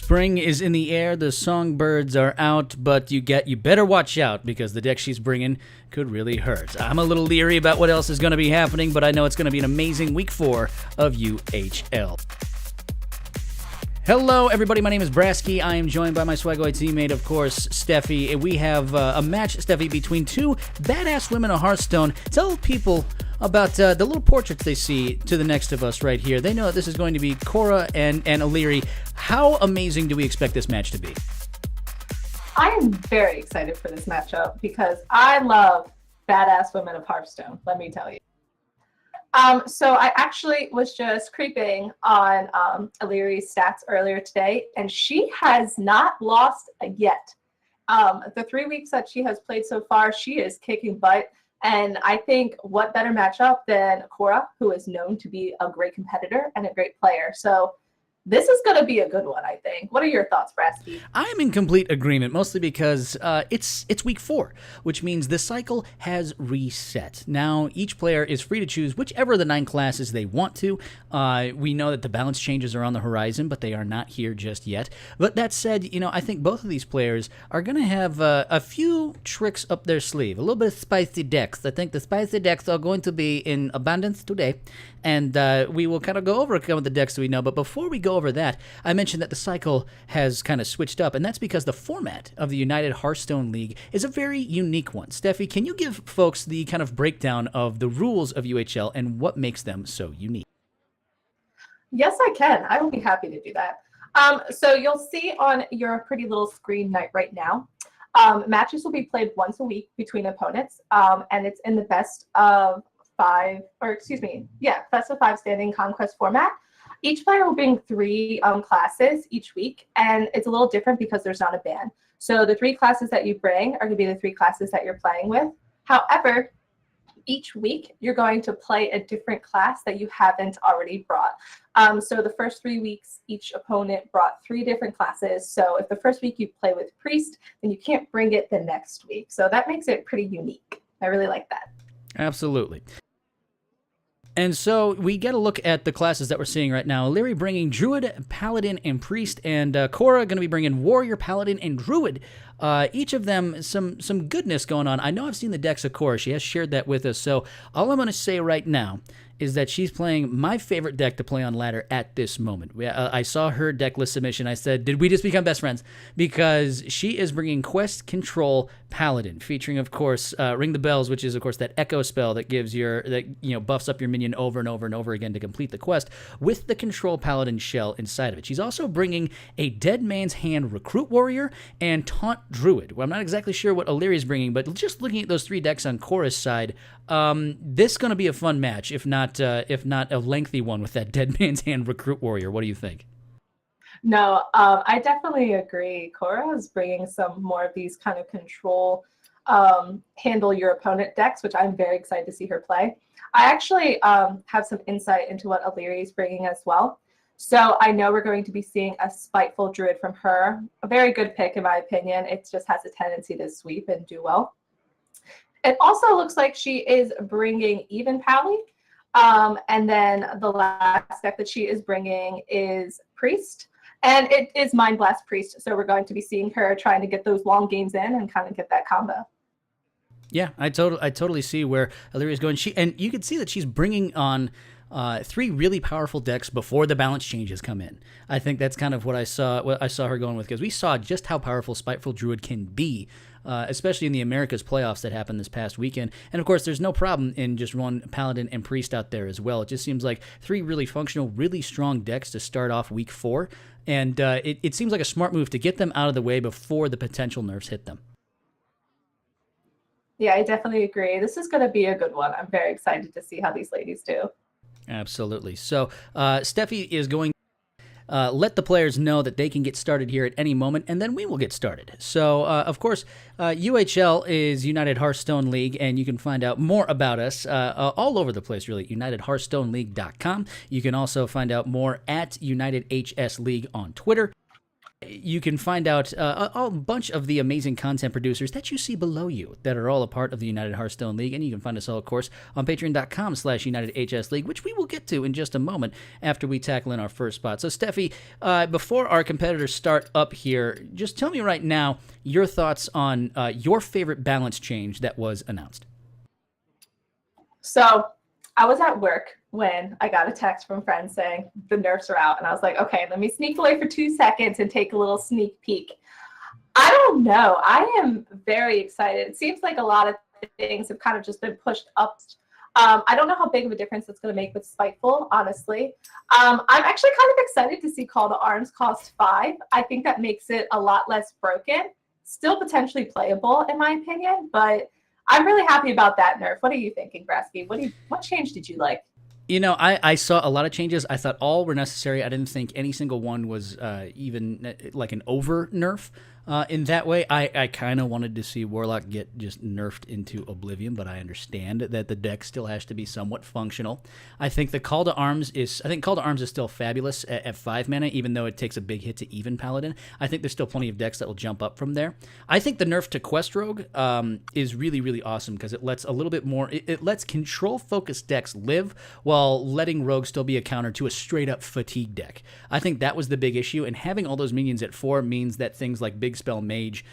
Spring is in the air, the songbirds are out, but you better watch out because the deck she's bringing could really hurt. I'm a little leery about what else is going to be happening, but I know it's going to be an amazing week 4 of UHL. Hello, everybody. My name is Brasky. I am joined by my Swagboy teammate, of course, Steffi. We have a match, Steffi, between two badass women of Hearthstone. Tell people about the little portraits they see to the next of us right here. They know that this is going to be Cora and Illyri. How amazing do we expect this match to be? I am very excited for this matchup because I love badass women of Hearthstone, let me tell you. So I actually was just creeping on Illyri's stats earlier today, and she has not lost yet. The 3 weeks that she has played so far, she is kicking butt. And I think what better matchup than Cora, who is known to be a great competitor and a great player. So this is going to be a good one, I think. What are your thoughts, Brasky? I am in complete agreement, mostly because it's week 4, which means the cycle has reset. Now, each player is free to choose whichever of the 9 classes they want to. We know that the balance changes are on the horizon, but they are not here just yet. But that said, I think both of these players are going to have a few tricks up their sleeve, a little bit of spicy decks. I think the spicy decks are going to be in abundance today, and we will kind of go over some of the decks that we know. But before we go over that, I mentioned that the cycle has kind of switched up, and that's because the format of the United Hearthstone League is a very unique one. Steffi, can you give folks the kind of breakdown of the rules of UHL and what makes them so unique? Yes, I can. I will be happy to do that. So you'll see on your pretty little screen right now, matches will be played once a week between opponents, and it's in the best of 5 standing conquest format. Each player will bring 3 classes each week, and it's a little different because there's not a ban. So the 3 classes that you bring are going to be the 3 classes that you're playing with. However, each week you're going to play a different class that you haven't already brought. So the first 3 weeks, each opponent brought 3 different classes. So if the first week you play with Priest, then you can't bring it the next week. So that makes it pretty unique. I really like that. Absolutely. And so we get a look at the classes that we're seeing right now. Illyri bringing Druid, Paladin, and Priest, and Cora going to be bringing Warrior, Paladin, and Druid. Each of them some goodness going on. I know I've seen the decks of Cora. She has shared that with us. So all I'm going to say right now is that she's playing my favorite deck to play on ladder at this moment. I saw her deck list submission. I said, did we just become best friends? Because she is bringing Quest Control Paladin, featuring, of course, Ring the Bells, which is, of course, that echo spell that gives buffs up your minion over and over and over again to complete the quest, with the Control Paladin shell inside of it. She's also bringing a Dead Man's Hand Recruit Warrior and Taunt Druid. Well, I'm not exactly sure what Illyri is bringing, but just looking at those 3 decks on Cora's side, this is going to be a fun match, if not a lengthy one with that Dead Man's Hand Recruit Warrior. What do you think? No, I definitely agree. Cora is bringing some more of these kind of control, handle your opponent decks, which I'm very excited to see her play. I actually have some insight into what Illyri is bringing as well. So I know we're going to be seeing a Spiteful Druid from her. A very good pick, in my opinion. It just has a tendency to sweep and do well. It also looks like she is bringing Even Pally. And then the last deck that she is bringing is Priest. And it is Mind Blast Priest. So we're going to be seeing her trying to get those long games in and kind of get that combo. Yeah, I totally see where Illyri is going. And you can see that she's bringing on 3 really powerful decks before the balance changes come in. I think that's kind of what I saw her going with, because we saw just how powerful Spiteful Druid can be, especially in the Americas playoffs that happened this past weekend. And of course, there's no problem in just one Paladin and Priest out there as well. It just seems like 3 really functional, really strong decks to start off week 4. And it seems like a smart move to get them out of the way before the potential nerfs hit them. Yeah, I definitely agree. This is going to be a good one. I'm very excited to see how these ladies do. Absolutely. So Steffi is going to let the players know that they can get started here at any moment, and then we will get started. So, of course, UHL is United Hearthstone League, and you can find out more about us all over the place, really, UnitedHearthstoneLeague.com. You can also find out more at UnitedHS League on Twitter. You can find out a bunch of the amazing content producers that you see below you that are all a part of the United Hearthstone League. And you can find us all, of course, on patreon.com/UnitedHS League, which we will get to in just a moment after we tackle in our first spot. So, Steffi, before our competitors start up here, just tell me right now your thoughts on your favorite balance change that was announced. So I was at work when I got a text from friends saying the nerfs are out. And I was like, okay, let me sneak away for 2 seconds and take a little sneak peek. I don't know. I am very excited. It seems like a lot of things have kind of just been pushed up. I don't know how big of a difference it's going to make with Spiteful, honestly. I'm actually kind of excited to see Call to Arms cost 5. I think that makes it a lot less broken. Still potentially playable, in my opinion, but I'm really happy about that nerf. What are you thinking, Brasky? What change did you like? You know, I saw a lot of changes. I thought all were necessary. I didn't think any single one was even like an over nerf. In that way, I kind of wanted to see Warlock get just nerfed into oblivion, but I understand that the deck still has to be somewhat functional. I think the Call to Arms is still fabulous at 5 mana, even though it takes a big hit to even Paladin. I think there's still plenty of decks that will jump up from there. I think the nerf to Quest Rogue is really, really awesome because it lets a little bit more. It lets control-focused decks live while letting Rogue still be a counter to a straight-up fatigue deck. I think that was the big issue, and having all those minions at 4 means that things like Big Spell Mage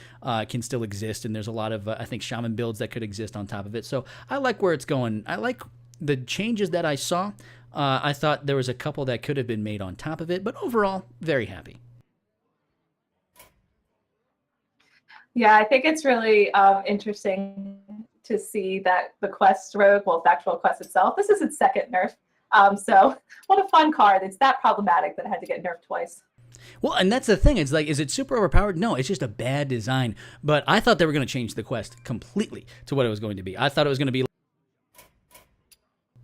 can still exist, and there's a lot of I think Shaman builds that could exist on top of it. So I like where it's going. I like the changes that I saw. I thought there was a couple that could have been made on top of it, but overall, very happy. Yeah, I think it's really interesting to see that the Quest Rogue, well, the actual Quest itself, this is its second nerf. So what a fun card. It's that problematic that it had to get nerfed twice. Well, and that's the thing. It's like, is it super overpowered? No, it's just a bad design. But I thought they were going to change the quest completely to what it was going to be. I thought it was going to be,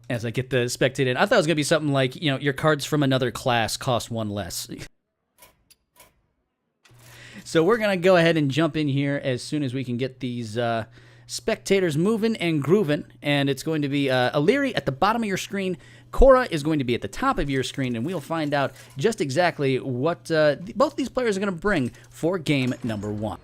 as I get the spectate in, I thought it was going to be something like, you know, your cards from another class cost 1 less. So we're going to go ahead and jump in here as soon as we can get these spectators moving and grooving. And it's going to be Illyri at the bottom of your screen. Cora is going to be at the top of your screen, and we'll find out just exactly what both these players are going to bring for game number 1.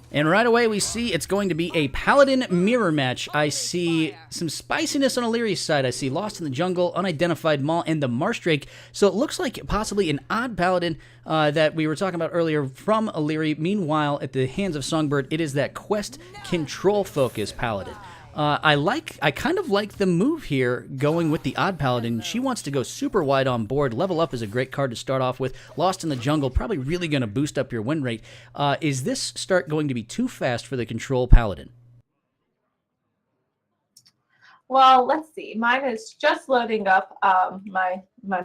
And right away we see it's going to be a Paladin mirror match. I see some spiciness on Illyri's side. I see Lost in the Jungle, Unidentified Maul, and the Marshdrake. So it looks like possibly an odd Paladin that we were talking about earlier from Illyri. Meanwhile, at the hands of Songbird, it is that quest control focus Paladin. I kind of like the move here going with the odd Paladin. She wants to go super wide on board. Level Up is a great card to start off with. Lost in the Jungle, probably really going to boost up your win rate. Is this start going to be too fast for the control Paladin? Well, let's see. Mine is just loading up.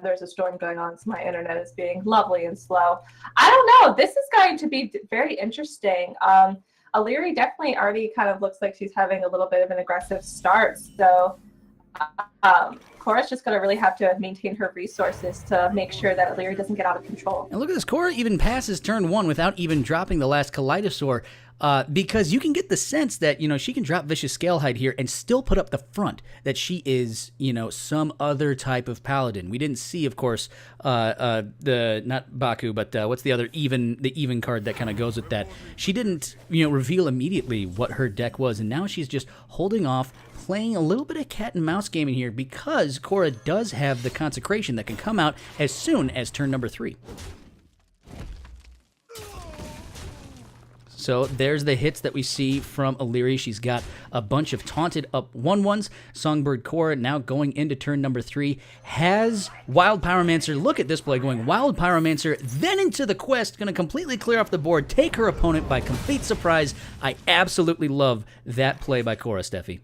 There's a storm going on, so my internet is being lovely and slow. I don't know. This is going to be very interesting. Illyri definitely already kind of looks like she's having a little bit of an aggressive start. So Cora's just going to really have to maintain her resources to make sure that Illyri doesn't get out of control. And look at this. Cora even passes turn 1 without even dropping the last Kaleidosaur. Because you can get the sense that, you know, she can drop Vicious Scalehide here and still put up the front that she is, you know, some other type of Paladin. We didn't see, of course, not Baku, but what's the other even card that kind of goes with that. She didn't, you know, reveal immediately what her deck was, and now she's just holding off, playing a little bit of cat and mouse game in here because Cora does have the Consecration that can come out as soon as turn number 3. So there's the hits that we see from Illyri. She's got a bunch of taunted up 1/1s. Songbird Cora now going into turn number 3 has Wild Pyromancer. Look at this play going Wild Pyromancer, then into the quest, going to completely clear off the board, take her opponent by complete surprise. I absolutely love that play by Cora, Steffi.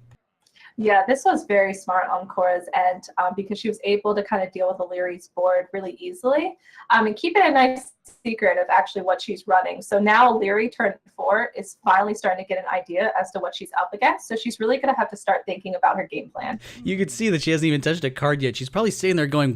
Yeah, this was very smart on Cora's end because she was able to kind of deal with Illyri's board really easily and keep it a nice secret of actually what she's running. So now Illyri, turn 4, is finally starting to get an idea as to what she's up against. So she's really going to have to start thinking about her game plan. You could see that she hasn't even touched a card yet. She's probably sitting there going,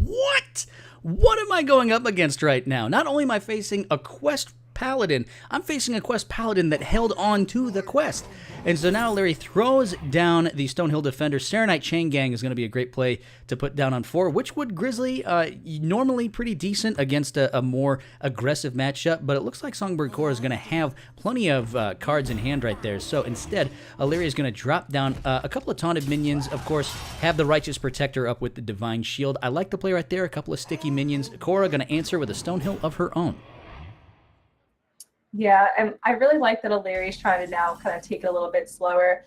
what? What am I going up against right now? Not only am I facing a quest Paladin. I'm facing a quest Paladin that held on to the quest. And so now Larry throws down the Stonehill Defender. Serenite Chain Gang is going to be a great play to put down on 4. Witchwood Grizzly, normally pretty decent against a more aggressive matchup, but it looks like Songbird Core is going to have plenty of cards in hand right there. So instead, Illyria is going to drop down a couple of taunted minions, of course, have the Righteous Protector up with the Divine Shield. I like the play right there, a couple of sticky minions. Cora going to answer with a Stonehill of her own. Yeah, and I really like that Illyria's trying to now kind of take it a little bit slower.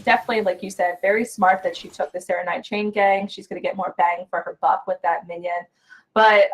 Definitely, like you said, very smart that she took the Serenite Chain Gang. She's going to get more bang for her buck with that minion. But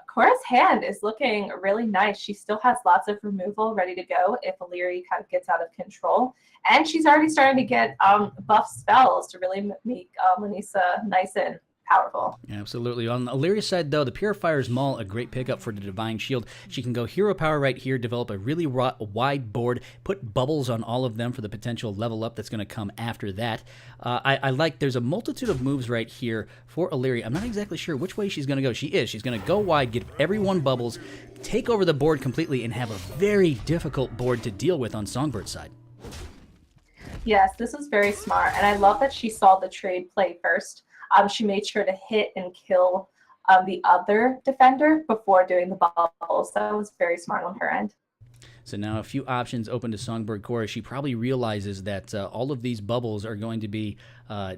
Cora's hand is looking really nice. She still has lots of removal ready to go if Illyria kind of gets out of control. And she's already starting to get buff spells to really make Lanisa nice and powerful. Absolutely. On Illyria's side, though, the Purifier's Maul, a great pickup for the Divine Shield. She can go hero power right here, develop a really wide board, put bubbles on all of them for the potential level up that's going to come after that. I like, there's a multitude of moves right here for Illyria. I'm not exactly sure which way she's going to go. She's going to go wide, give everyone bubbles, take over the board completely, and have a very difficult board to deal with on Songbird's side. Yes, this is very smart. And I love that she saw the trade play first. She made sure to hit and kill the other defender before doing the bubbles. That was very smart on her end. So now a few options open to Songbird Core. She probably realizes that all of these bubbles are going to be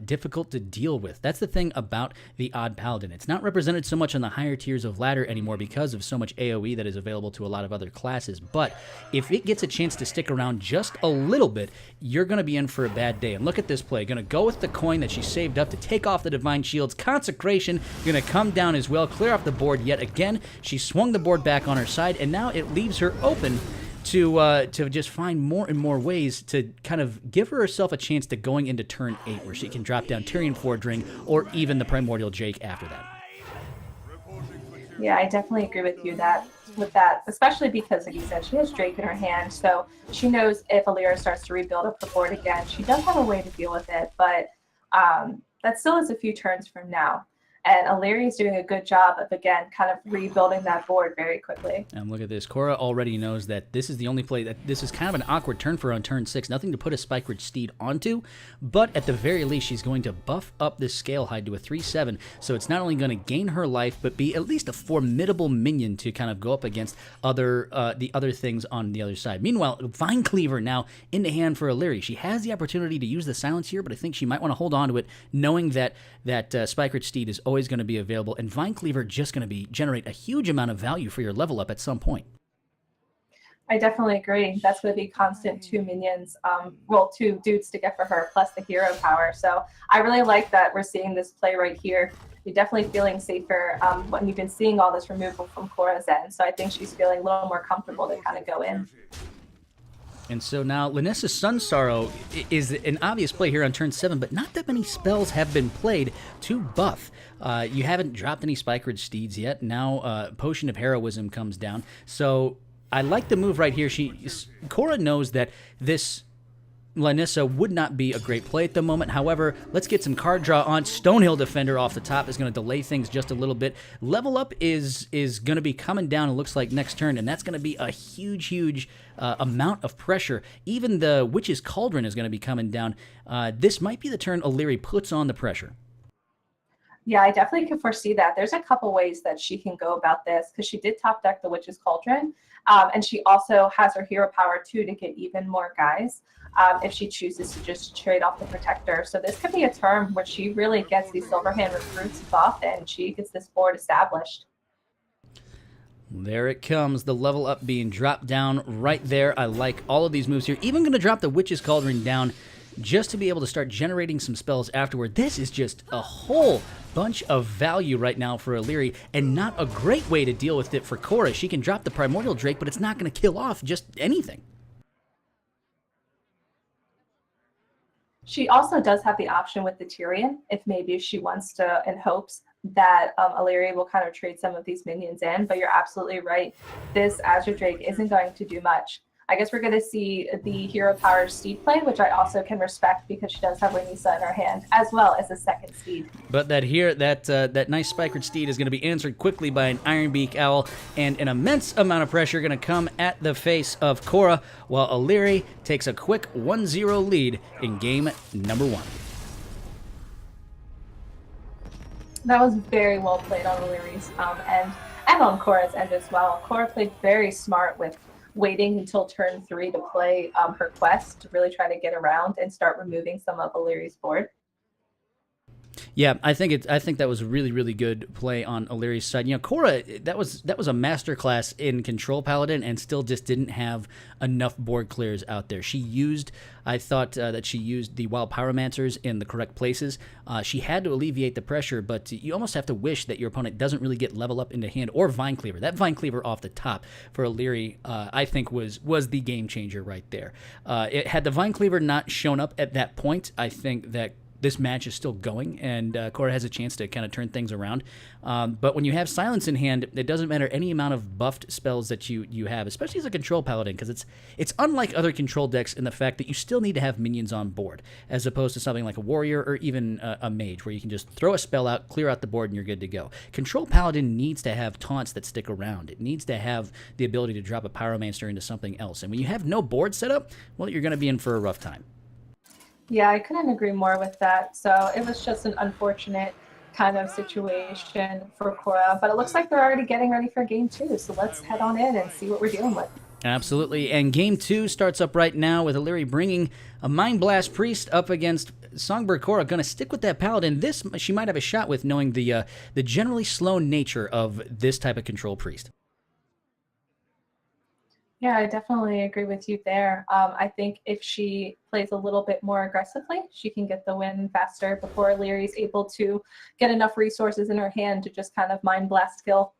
difficult to deal with. That's the thing about the Odd Paladin. It's not represented so much on the higher tiers of ladder anymore because of so much AoE that is available to a lot of other classes. But if it gets a chance to stick around just a little bit, you're going to be in for a bad day. And look at this play. Going to go with the coin that she saved up to take off the Divine Shield's Consecration. Going to come down as well, clear off the board yet again. She swung the board back on her side, and now it leaves her open to just find more and more ways to kind of give herself a chance to going into turn 8 where she can drop down Tyrion Forge Ring or even the Primordial Drake after that. Yeah, I definitely agree with you with that, especially because, like you said, she has Drake in her hand, so she knows if Illyria starts to rebuild up the board again, she does have a way to deal with it, but that still is a few turns from now. And Illyria is doing a good job of, again, kind of rebuilding that board very quickly. And look at this. Cora already knows that this is the only play that this is kind of an awkward turn for her on turn 6. Nothing to put a Spikeridge Steed onto, but at the very least, she's going to buff up this Scale Hide to a 3/7. So it's not only going to gain her life, but be at least a formidable minion to kind of go up against the other things on the other side. Meanwhile, Vine Cleaver now in the hand for Illyria. She has the opportunity to use the silence here, but I think she might want to hold on to it, knowing that Spikeridge Steed is always going to be available, and Vine Cleaver just going to generate a huge amount of value for your level up at some point. I definitely agree. That's going to be constant 2 minions, 2 dudes to get for her, plus the hero power. So I really like that we're seeing this play right here. You're definitely feeling safer when you've been seeing all this removal from Cora's end. So I think she's feeling a little more comfortable to kind of go in. And so now Lanessa's Sun Sorrow is an obvious play here on turn 7, but not that many spells have been played to buff. You haven't dropped any Spikeridge Steeds yet. Now Potion of Heroism comes down. So I like the move right here. Cora knows that this Lanessa would not be a great play at the moment. However, let's get some card draw on. Stonehill Defender off the top is going to delay things just a little bit. Level up is going to be coming down, it looks like, next turn, and that's going to be a huge amount of pressure. Even the Witch's Cauldron is going to be coming down. This might be the turn Illyria puts on the pressure. Yeah, I definitely can foresee that. There's a couple ways that she can go about this, because she did top deck the Witch's Cauldron, and she also has her hero power too to get even more guys if she chooses to just trade off the Protector. So this could be a turn where she really gets these Silverhand recruits buffed and she gets this board established. There it comes, the level up being dropped down right there. I like all of these moves here. Even going to drop the Witch's Cauldron down just to be able to start generating some spells afterward. This is just a whole bunch of value right now for Illyria, and not a great way to deal with it for Cora. She can drop the Primordial Drake, but it's not going to kill off just anything. She also does have the option with the Tyrion, if maybe she wants to, in hopes that Illyria will kind of trade some of these minions in. But you're absolutely right. This Azure Drake isn't going to do much. I guess we're going to see the Hero Power Steed play, which I also can respect because she does have Winisa in her hand, as well as a second Steed. But that nice Spikered Steed is going to be answered quickly by an Ironbeak Owl, and an immense amount of pressure going to come at the face of Cora, while Illyri takes a quick 1-0 lead in game number 1. That was very well played on Illyri's end, and on Cora's end as well. Cora played very smart with waiting until turn 3 to play her quest to really try to get around and start removing some of Illyri's board. Yeah, I think that was a really, really good play on Illyri's side. You know, Cora, that was a masterclass in Control Paladin, and still just didn't have enough board clears out there. I thought that she used the Wild Pyromancers in the correct places. She had to alleviate the pressure, but you almost have to wish that your opponent doesn't really get level up into hand or Vine Cleaver. That Vine Cleaver off the top for Illyri, I think was the game changer right there. Had the Vine Cleaver not shown up at that point, I think that this match is still going, and Cora has a chance to kind of turn things around. But when you have Silence in hand, it doesn't matter any amount of buffed spells that you have, especially as a Control Paladin, because it's unlike other control decks in the fact that you still need to have minions on board, as opposed to something like a Warrior or even a Mage, where you can just throw a spell out, clear out the board, and you're good to go. Control Paladin needs to have taunts that stick around. It needs to have the ability to drop a Pyromancer into something else. And when you have no board set up, well, you're going to be in for a rough time. Yeah, I couldn't agree more with that. So it was just an unfortunate kind of situation for Cora, but it looks like they're already getting ready for game 2. So let's head on in and see what we're dealing with. Absolutely. And game 2 starts up right now with Illyri bringing a Mind Blast Priest up against Songbird Cora. Going to stick with that Paladin. This she might have a shot with, knowing the generally slow nature of this type of control priest. Yeah, I definitely agree with you there. I think if she plays a little bit more aggressively, she can get the win faster before Illyri's able to get enough resources in her hand to just kind of Mind Blast kill.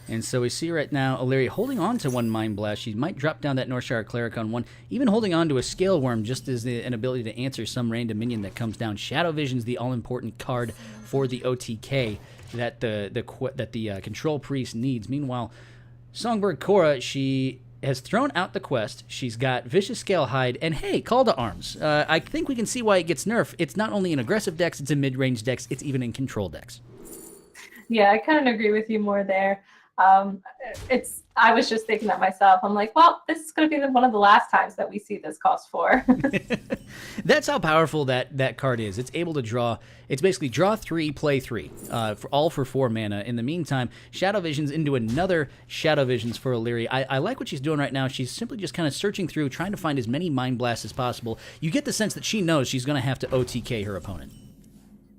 And so we see right now Illyri holding on to one Mind Blast. She might drop down that Northshire Cleric on one, even holding on to a Scale Worm just as an ability to answer some random minion that comes down. Shadow Vision's the all-important card for the OTK that the Control Priest needs. Meanwhile, Songbird Cora, she has thrown out the quest. She's got Vicious Scale Hide, and hey, Call to Arms. I think we can see why it gets nerfed. It's not only in aggressive decks, it's in mid-range decks, it's even in control decks. Yeah, I couldn't agree with you more there. I was just thinking that myself. I'm like, well, this is going to be one of the last times that we see this cost 4. That's how powerful that card is. It's able to draw. It's basically draw 3, play 3, for 4 mana. In the meantime, Shadow Vision's into another Shadow Visions for Illyri. I like what she's doing right now. She's simply just kind of searching through, trying to find as many Mind Blasts as possible. You get the sense that she knows she's going to have to OTK her opponent.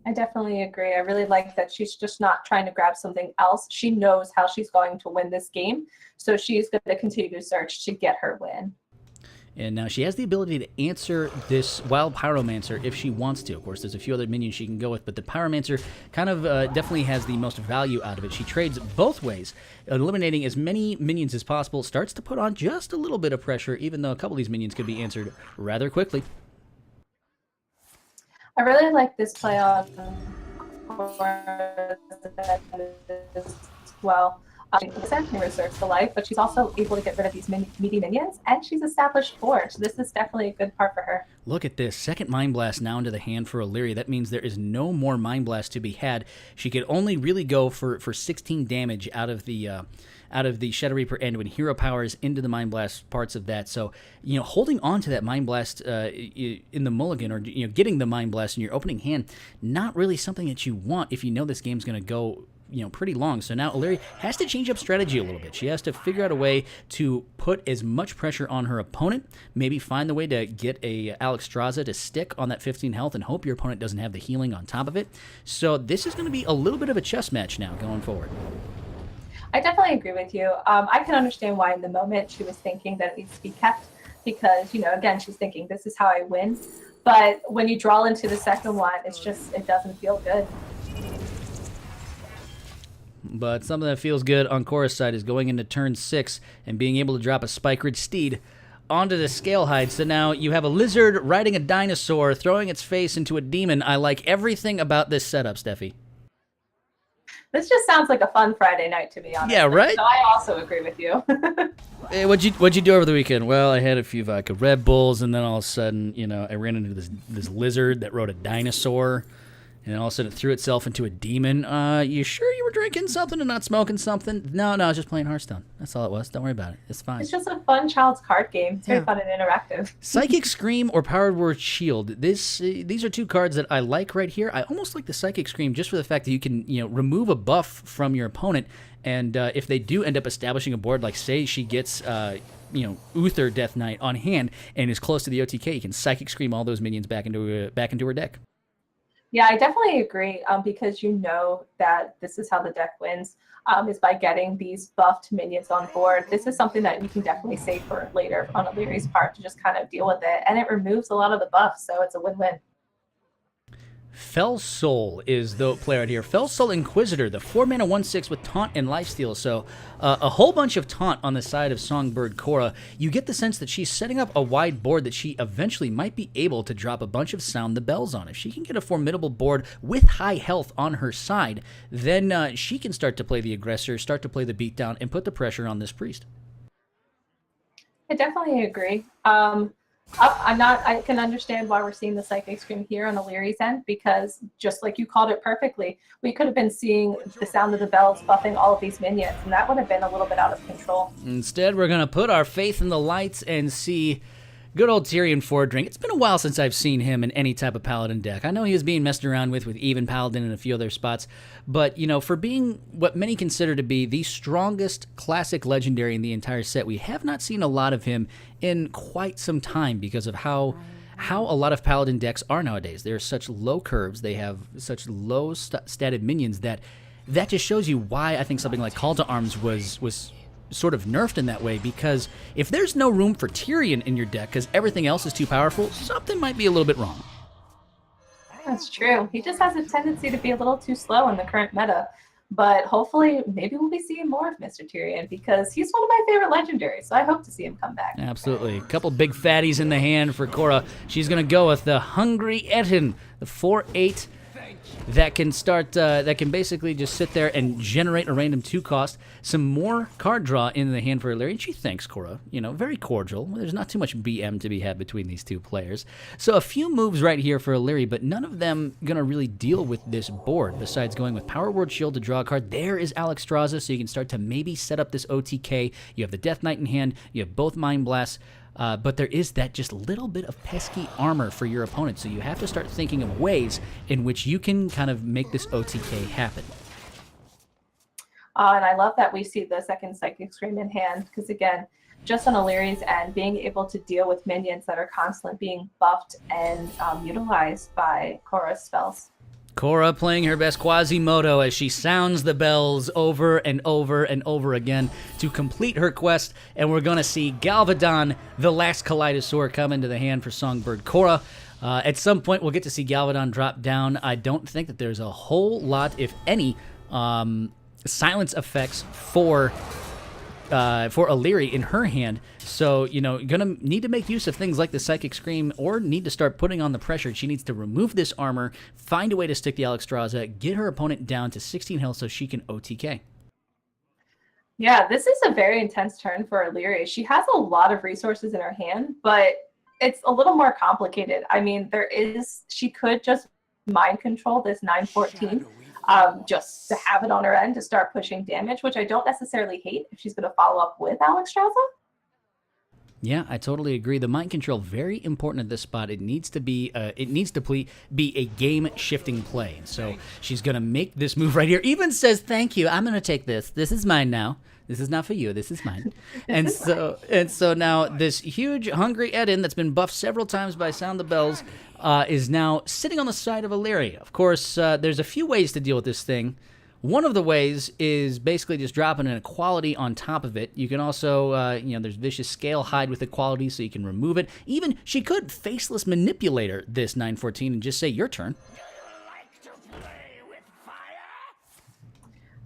I definitely agree. I really like that she's just not trying to grab something else. She knows how she's going to win this game, so she's going to continue to search to get her win. And now she has the ability to answer this Wild Pyromancer if she wants to. Of course, there's a few other minions she can go with, but the Pyromancer kind of definitely has the most value out of it. She trades both ways, eliminating as many minions as possible. Starts to put on just a little bit of pressure, even though a couple of these minions could be answered rather quickly. I really like this play on as well. Essentially reserves the life, but she's also able to get rid of these meaty minions, and she's established 4, so this is definitely a good part for her. Look at this. Second Mind Blast now into the hand for Illyri. That means there is no more Mind Blast to be had. She could only really go for 16 damage out of the Shadow Reaper end when Hero Powers into the Mind Blast parts of that. So, holding on to that Mind Blast in the mulligan, or, getting the Mind Blast in your opening hand, not really something that you want if you know this game's going to go, pretty long. So now Illyri has to change up strategy a little bit. She has to figure out a way to put as much pressure on her opponent, maybe find the way to get a Alexstrasza to stick on that 15 health and hope your opponent doesn't have the healing on top of it. So this is going to be a little bit of a chess match now going forward. I definitely agree with you. I can understand why in the moment she was thinking that it needs to be kept because, again, she's thinking this is how I win. But when you draw into the second one, it doesn't feel good. But something that feels good on Cora's side is going into turn 6 and being able to drop a Spikerid Steed onto the Scale Hide. So now you have a lizard riding a dinosaur, throwing its face into a demon. I like everything about this setup, Steffi. This just sounds like a fun Friday night to me, honestly. Yeah, right? So I also agree with you. Hey, what'd you do over the weekend? Well, I had a few vodka Red Bulls, and then all of a sudden, I ran into this lizard that rode a dinosaur, and all of a sudden it threw itself into a demon. You sure you were drinking something and not smoking something? No, I was just playing Hearthstone. That's all it was. Don't worry about it. It's fine. It's just a fun child's card game. It's very fun and interactive. Psychic Scream or Powered Word Shield. These are two cards that I like right here. I almost like the Psychic Scream just for the fact that you can remove a buff from your opponent, and if they do end up establishing a board, like say she gets Uther Death Knight on hand and is close to the OTK, you can Psychic Scream all those minions back into her deck. Yeah, I definitely agree, because you know that this is how the deck wins, is by getting these buffed minions on board. This is something that you can definitely save for later on Illyri's part to just kind of deal with it, and it removes a lot of the buffs, so it's a win-win. Fell Soul is the player out here. Fell Soul Inquisitor, the 4-mana 1/6 with Taunt and Lifesteal. So a whole bunch of taunt on the side of Songbird Korra. You get the sense that she's setting up a wide board that she eventually might be able to drop a bunch of Sound the Bells on. If she can get a formidable board with high health on her side, then she can start to play the aggressor, start to play the beatdown, and put the pressure on this priest. I definitely agree. I can understand why we're seeing the Psychic Scream here on Illyri's end, because just like you called it perfectly, we could have been seeing the Sound of the Bells buffing all of these minions, and that would have been a little bit out of control. Instead, we're going to put our faith in the lights and see good old Tyrion Fordring. It's been a while since I've seen him in any type of Paladin deck. I know he was being messed around with even Paladin and a few other spots, but, for being what many consider to be the strongest classic legendary in the entire set, we have not seen a lot of him in quite some time because of how a lot of Paladin decks are nowadays. They're such low curves, they have such low statted minions that just shows you why I think something like Call to Arms was sort of nerfed in that way, because if there's no room for Tyrion in your deck because everything else is too powerful, something might be a little bit wrong. That's true. He just has a tendency to be a little too slow in the current meta, but hopefully maybe we'll be seeing more of Mr. Tyrion, because he's one of my favorite legendaries, so I hope to see him come back. Absolutely. A couple big fatties in the hand for Korra. She's going to go with the Hungry Etten, the 4/8 that can basically just sit there and generate a random 2-cost. Some more card draw in the hand for Illyri, and she thanks Korra. Very cordial. There's not too much BM to be had between these two players. So a few moves right here for Illyri, but none of them going to really deal with this board, besides going with Power Word Shield to draw a card. There is Alexstrasza, so you can start to maybe set up this OTK. You have the Death Knight in hand. You have both Mind Blasts. But there is that just little bit of pesky armor for your opponent, so you have to start thinking of ways in which you can kind of make this OTK happen. And I love that we see the second Psychic Scream in hand, because again, just on Illyri's end, being able to deal with minions that are constantly being buffed and utilized by Korra's spells. Korra playing her best Quasimodo as she sounds the bells over and over and over again to complete her quest, and we're going to see Galvadon, the last Kaleidosaur, come into the hand for Songbird Korra. At some point, we'll get to see Galvadon drop down. I don't think that there's a whole lot, if any, silence effects for Illyri in her hand, so gonna need to make use of things like the Psychic Scream, or need to start putting on the pressure. She needs to remove this armor, find a way to stick the Alexstrasza, get her opponent down to 16 health so she can OTK. Yeah, this is a very intense turn for Illyri. She has a lot of resources in her hand, but it's a little more complicated. I mean, she could just mind control this 9/14. Just to have it on her end to start pushing damage, which I don't necessarily hate if she's going to follow up with Alexstrasza. Yeah, I totally agree. The mind control, very important at this spot. It needs to be be a game-shifting play. So she's going to make this move right here. Even says, "Thank you. I'm going to take this. This is mine now. This is not for you. This is mine." and so now this huge Hungry Etten that's been buffed several times by Sound the Bells is now sitting on the side of Illyri. Of course, there's a few ways to deal with this thing. One of the ways is basically just dropping an equality on top of it. You can also, there's Vicious Scale Hide with equality, so you can remove it. Even, she could Faceless Manipulator this 9/14 and just say, your turn.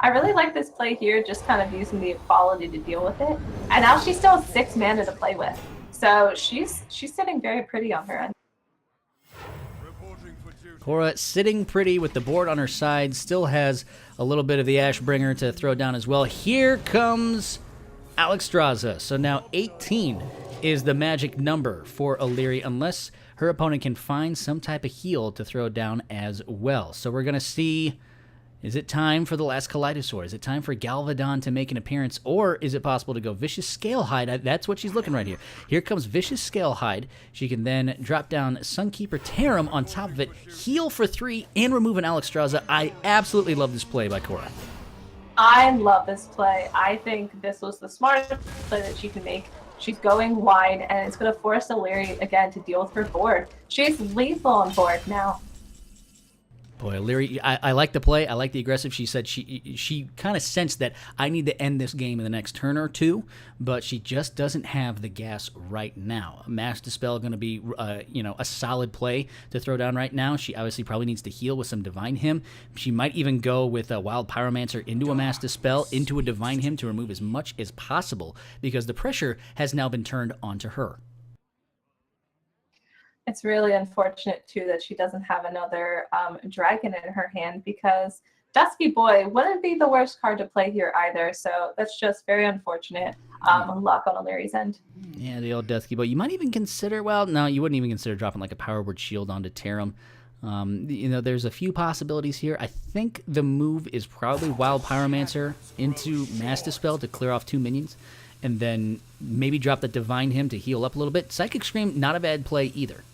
I really like this play here, just kind of using the equality to deal with it. And now she still has 6 mana to play with. So she's sitting very pretty on her end. Cora sitting pretty with the board on her side, still has a little bit of the Ashbringer to throw down as well. Here comes Alexstrasza. So now 18 is the magic number for Illyri, unless her opponent can find some type of heal to throw down as well. So we're going to see, is it time for the last Kaleidosaur? Is it time for Galvadon to make an appearance? Or is it possible to go Vicious Scalehide? That's what she's looking right here. Here comes Vicious Scalehide. She can then drop down Sunkeeper Tarim on top of it, heal for 3, and remove an Alexstrasza. I absolutely love this play by Cora. I love this play. I think this was the smartest play that she can make. She's going wide, and it's going to force Illyri again to deal with her board. She's lethal on board now. Boy, Illyri, I like the play. I like the aggressive. She said she kind of sensed that I need to end this game in the next turn or two, but she just doesn't have the gas right now. Mass Dispel going to be a solid play to throw down right now. She obviously probably needs to heal with some Divine Hymn. She might even go with a Wild Pyromancer into a Mass Dispel, into a Divine Hymn to remove as much as possible, because the pressure has now been turned onto her. It's really unfortunate, too, that she doesn't have another dragon in her hand, because Dusky Boy wouldn't be the worst card to play here either. So that's just very unfortunate luck on Illyri's end. Yeah, the old Dusky Boy. You might even consider, well, no, you wouldn't even consider dropping like a Power Word Shield onto Tarim. There's a few possibilities here. I think the move is probably Wild Pyromancer into Mass Dispel to clear off 2 minions, and then maybe drop the Divine Hymn to heal up a little bit. Psychic Scream, not a bad play either.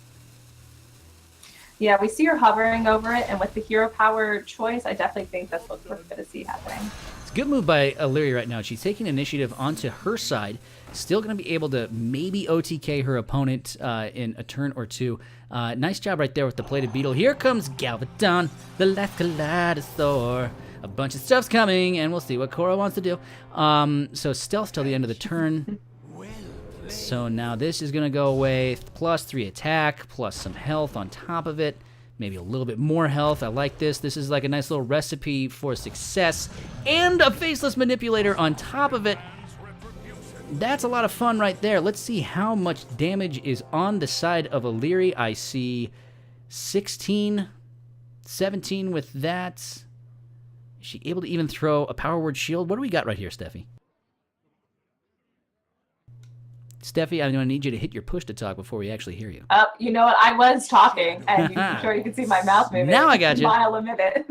Yeah, we see her hovering over it, and with the hero power choice, I definitely think that's what we're going to see happening. It's a good move by Illyri right now. She's taking initiative onto her side, still going to be able to maybe OTK her opponent in a turn or two. Nice job right there with the Plated Beetle. Here comes Galvadon, the last Kaleidosaur. A bunch of stuff's coming, and we'll see what Cora wants to do. So stealth till the end of the turn. So now this is going to go away, plus 3 attack, plus some health on top of it. Maybe a little bit more health. I like this. This is like a nice little recipe for success. And a Faceless Manipulator on top of it. That's a lot of fun right there. Let's see how much damage is on the side of Illyri. I see 16, 17 with that. Is she able to even throw a Power Word Shield? What do we got right here, Steffi? Steffi, I'm going to need you to hit your push to talk before we actually hear you. You know what? I was talking, and I'm sure you can see my mouth moving. Now I got you. Mile a minute.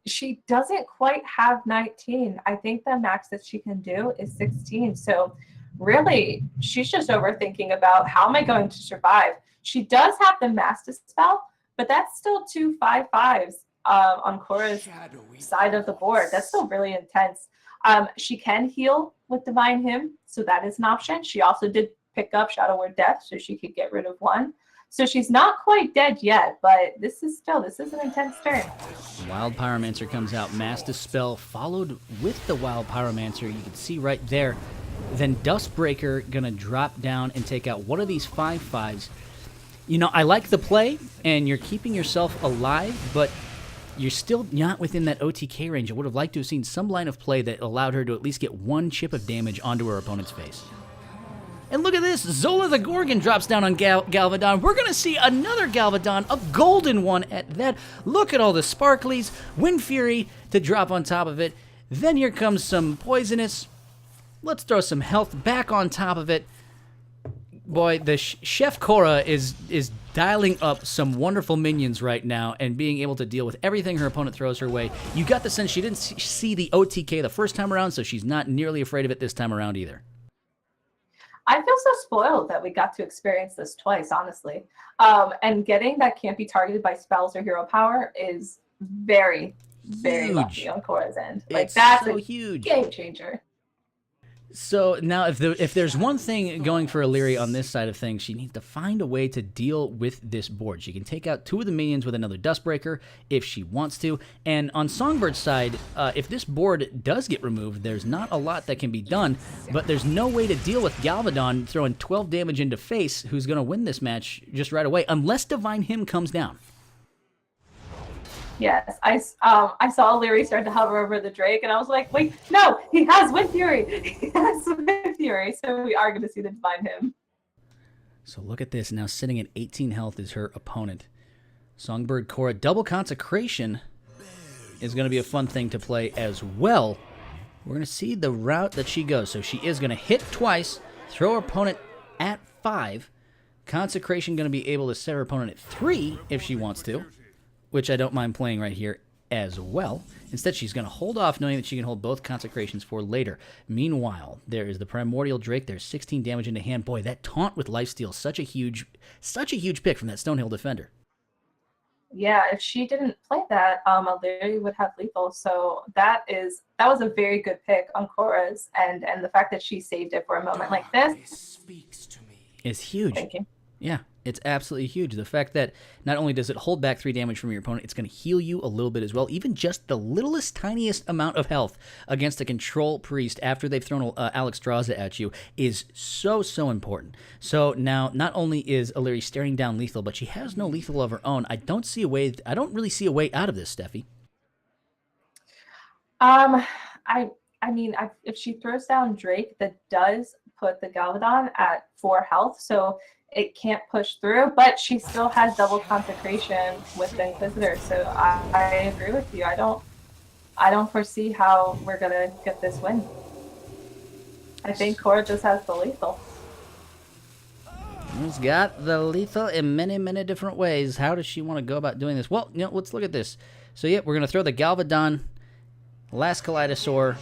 She doesn't quite have 19. I think the max that she can do is 16. So really, she's just overthinking about how am I going to survive. She does have the Mass Dispel, but that's still 2 5/5s on Cora's side of the board. That's still really intense. She can heal with Divine Hymn, so that is an option. She also did pick up Shadow Word Death, so she could get rid of 1. So she's not quite dead yet, but this is an intense turn. Wild Pyromancer comes out. Mass Dispel followed with the Wild Pyromancer. You can see right there. Then Dustbreaker going to drop down and take out one of these 5/5s. I like the play, and you're keeping yourself alive, but you're still not within that OTK range. I would have liked to have seen some line of play that allowed her to at least get 1 chip of damage onto her opponent's face. And look at this. Zola the Gorgon drops down on Galvadon. We're going to see another Galvadon, a golden one at that. Look at all the sparklies. Wind Fury to drop on top of it. Then here comes some Poisonous. Let's throw some health back on top of it. Boy, the Chef Cora is dialing up some wonderful minions right now and being able to deal with everything her opponent throws her way. You got the sense she didn't see the OTK the first time around, so she's not nearly afraid of it this time around either. I feel so spoiled that we got to experience this twice, honestly. And getting that can't be targeted by spells or hero power is very, very lucky on Cora's end. Like, that's so huge. Game changer. So now if there's one thing going for Illyri on this side of things, she needs to find a way to deal with this board. She can take out 2 of the minions with another Dustbreaker if she wants to. And on Songbird's side, if this board does get removed, there's not a lot that can be done, but there's no way to deal with Galvadon throwing 12 damage into face, who's going to win this match just right away, unless Divine Hymn comes down. Yes, I saw Illyri start to hover over the Drake, and I was like, wait, no, he has Wind Fury. He has Wind Fury, so we are going to see the Divine Hymn. So look at this. Now sitting at 18 health is her opponent. Songbird Cora double consecration is going to be a fun thing to play as well. We're going to see the route that she goes. So she is going to hit twice, throw her opponent at 5. Consecration going to be able to set her opponent at 3 if she wants to, which I don't mind playing right here as well. Instead, she's going to hold off, knowing that she can hold both consecrations for later. Meanwhile, there is the Primordial Drake. There's 16 damage into hand. Boy, that taunt with lifesteal, such a huge pick from that Stonehill defender. Yeah, if she didn't play that, Illyri would have lethal. So that was a very good pick on Cora's, and the fact that she saved it for a moment like this is huge. Thank you. Yeah, it's absolutely huge. The fact that not only does it hold back 3 damage from your opponent, it's going to heal you a little bit as well. Even just the littlest, tiniest amount of health against a control priest after they've thrown Alexstrasza at you is so, so important. So now, not only is Illyri staring down lethal, but she has no lethal of her own. I don't really see a way out of this, Steffi. If she throws down Drake, that does put the Galvadon at 4 health, so it can't push through, but she still has double consecration with the Inquisitor, so I agree with you. I don't foresee how we're gonna get this win. I think Cora just has the lethal. She's got the lethal in many, many different ways. How does she want to go about doing this? Well, let's look at this. So, we're going to throw the Galvadon, last Kaleidosaur,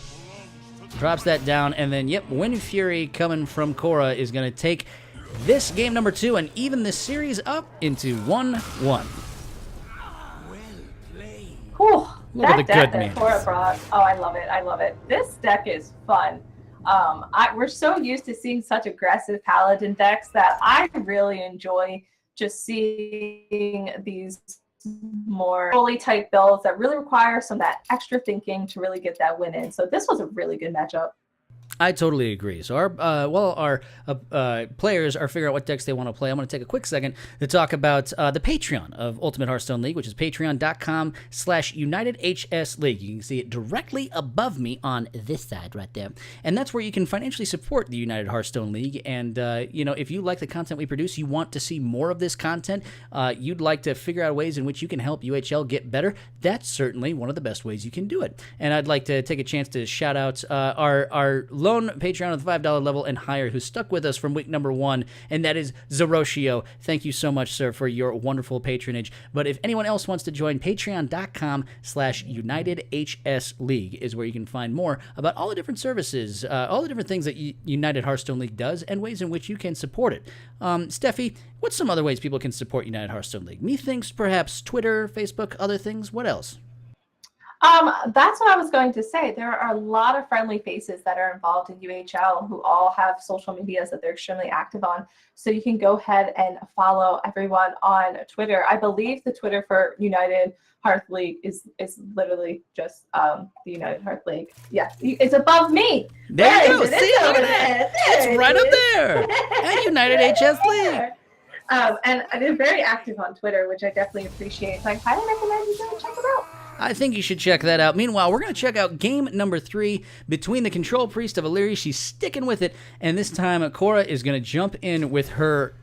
drops that down, and then, Wind Fury coming from Cora is going to take this game number 2 and even this series up into 1-1. Whew, look at the deck goodness. that Cora brought. Oh, I love it. This deck is fun. We're so used to seeing such aggressive Paladin decks that I really enjoy just seeing these more fully type builds that really require some of that extra thinking to really get that win in. So this was a really good matchup. I totally agree. So our players are figuring out what decks they want to play. I'm going to take a quick second to talk about the Patreon of Ultimate Hearthstone League, which is patreon.com/UnitedHSLeague. You can see it directly above me on this side right there. And that's where you can financially support the United Hearthstone League. And, if you like the content we produce, you want to see more of this content, you'd like to figure out ways in which you can help UHL get better, that's certainly one of the best ways you can do it. And I'd like to take a chance to shout out our lone Patreon at the $5 level and higher who stuck with us from week number 1, and that is Zeroshio. Thank you so much, sir, for your wonderful patronage. But if anyone else wants to join, patreon.com/UnitedHSLeague is where you can find more about all the different services, all the different things that United Hearthstone League does, and ways in which you can support it. Steffi, what's some other ways people can support United Hearthstone League? Methinks perhaps Twitter, Facebook, other things. What else? That's what I was going to say. There are a lot of friendly faces that are involved in UHL who all have social medias that they're extremely active on. So you can go ahead and follow everyone on Twitter. I believe the Twitter for United Hearth League is literally just the United Hearth League. Yeah, it's above me. There you go. See, look at that. It's right up there. At United HS League. And they're very active on Twitter, which I definitely appreciate. So I highly recommend you go check them out. I think you should check that out. Meanwhile, we're going to check out game number 3 between the Control Priest of Illyri. She's sticking with it, and this time Cora is going to jump in with her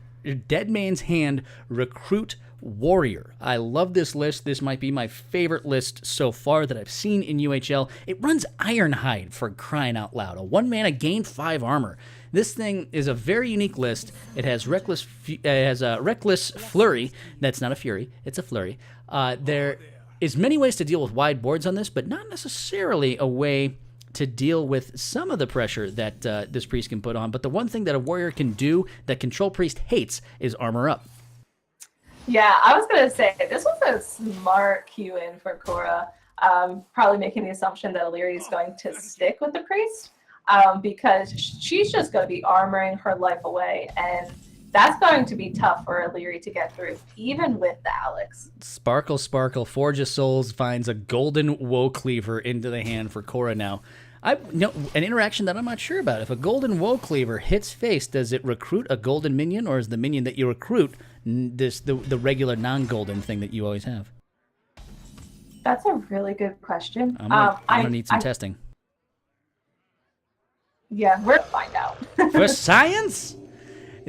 Dead Man's Hand Recruit Warrior. I love this list. This might be my favorite list so far that I've seen in UHL. It runs Ironhide, for crying out loud. A 1-mana gain 5 armor. This thing is a very unique list. It has Reckless Flurry. That's not a Fury. It's a Flurry. There is many ways to deal with wide boards on this, but not necessarily a way to deal with some of the pressure that this priest can put on. But the one thing that a warrior can do that Control Priest hates is armor up. Yeah, I was going to say, this was a smart cue in for Cora, probably making the assumption that Illyri is going to stick with the priest, because she's just going to be armoring her life away, and that's going to be tough for Illyri to get through, even with the Alex. Sparkle, Sparkle, Forge of Souls finds a golden Woe Cleaver into the hand for Cora now. An interaction that I'm not sure about. If a golden Woe Cleaver hits face, does it recruit a golden minion, or is the minion that you recruit the regular non-golden thing that you always have? That's a really good question. I'm gonna need some testing. Yeah, we're gonna find out. For science?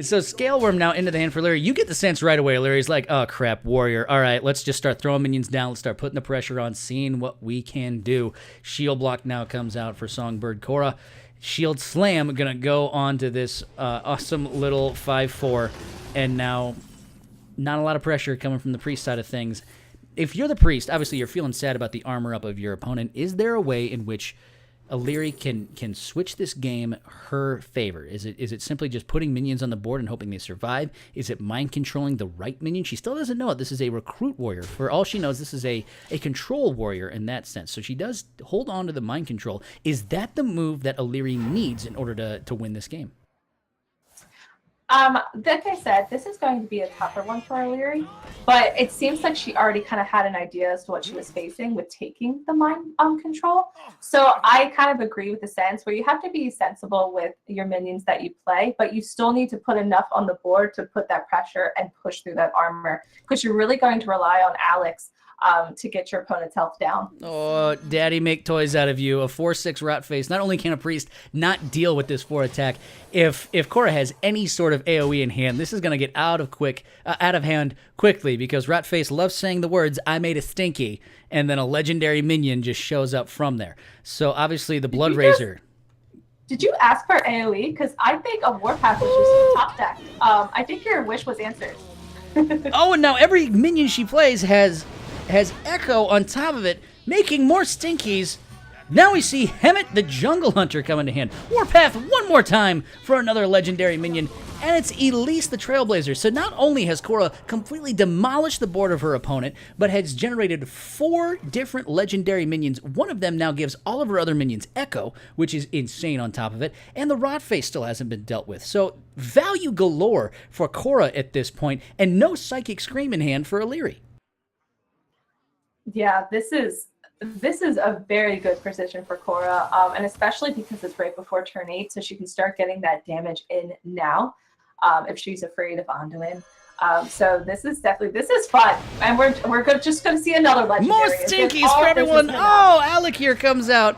So Scale Worm now into the hand for Larry. You get the sense right away. Larry's like, oh, crap, Warrior. All right, let's just start throwing minions down. Let's start putting the pressure on, seeing what we can do. Shield Block now comes out for Songbird Korra. Shield Slam going to go on to this awesome little 5-4. And now not a lot of pressure coming from the Priest side of things. If you're the Priest, obviously you're feeling sad about the armor up of your opponent. Is there a way in which Illyri can switch this game her favor? Is it simply just putting minions on the board and hoping they survive? Is it mind controlling the right minion? She still doesn't know it. This is a recruit warrior. For all she knows, this is a control warrior in that sense. So she does hold on to the mind control. Is that the move that Illyri needs in order to win this game? Like I said, this is going to be a tougher one for Illyri, but it seems like she already kind of had an idea as to what she was facing with taking the mind control. So I kind of agree with the sense where you have to be sensible with your minions that you play, but you still need to put enough on the board to put that pressure and push through that armor, because you're really going to rely on Alex to get your opponent's health down. Oh, daddy make toys out of you. A 4/6 Rot Face. Not only can a Priest not deal with this 4 attack, if Korra has any sort of AoE in hand, this is going to get out of hand quickly, because Rot Face loves saying the words, I made a stinky, and then a legendary minion just shows up from there. So obviously the Blood Razor. Did you ask for AoE? Because I think a Warpath was just top deck. I think your wish was answered. Oh, and now every minion she plays has Echo on top of it, making more stinkies. Now we see Hemet the Jungle Hunter come into hand. Warpath one more time for another legendary minion, and it's Elise the Trailblazer. So not only has Korra completely demolished the board of her opponent, but has generated 4 different legendary minions. One of them now gives all of her other minions Echo, which is insane on top of it, and the Rot Face still hasn't been dealt with. So value galore for Korra at this point, and no Psychic Scream in hand for Illyri. Yeah, this is a very good position for Korra, and especially because it's right before turn 8, so she can start getting that damage in now if she's afraid of Anduin. So this is fun, and we're just going to see another legendary. More stinkies for everyone. Oh, Alec here comes out.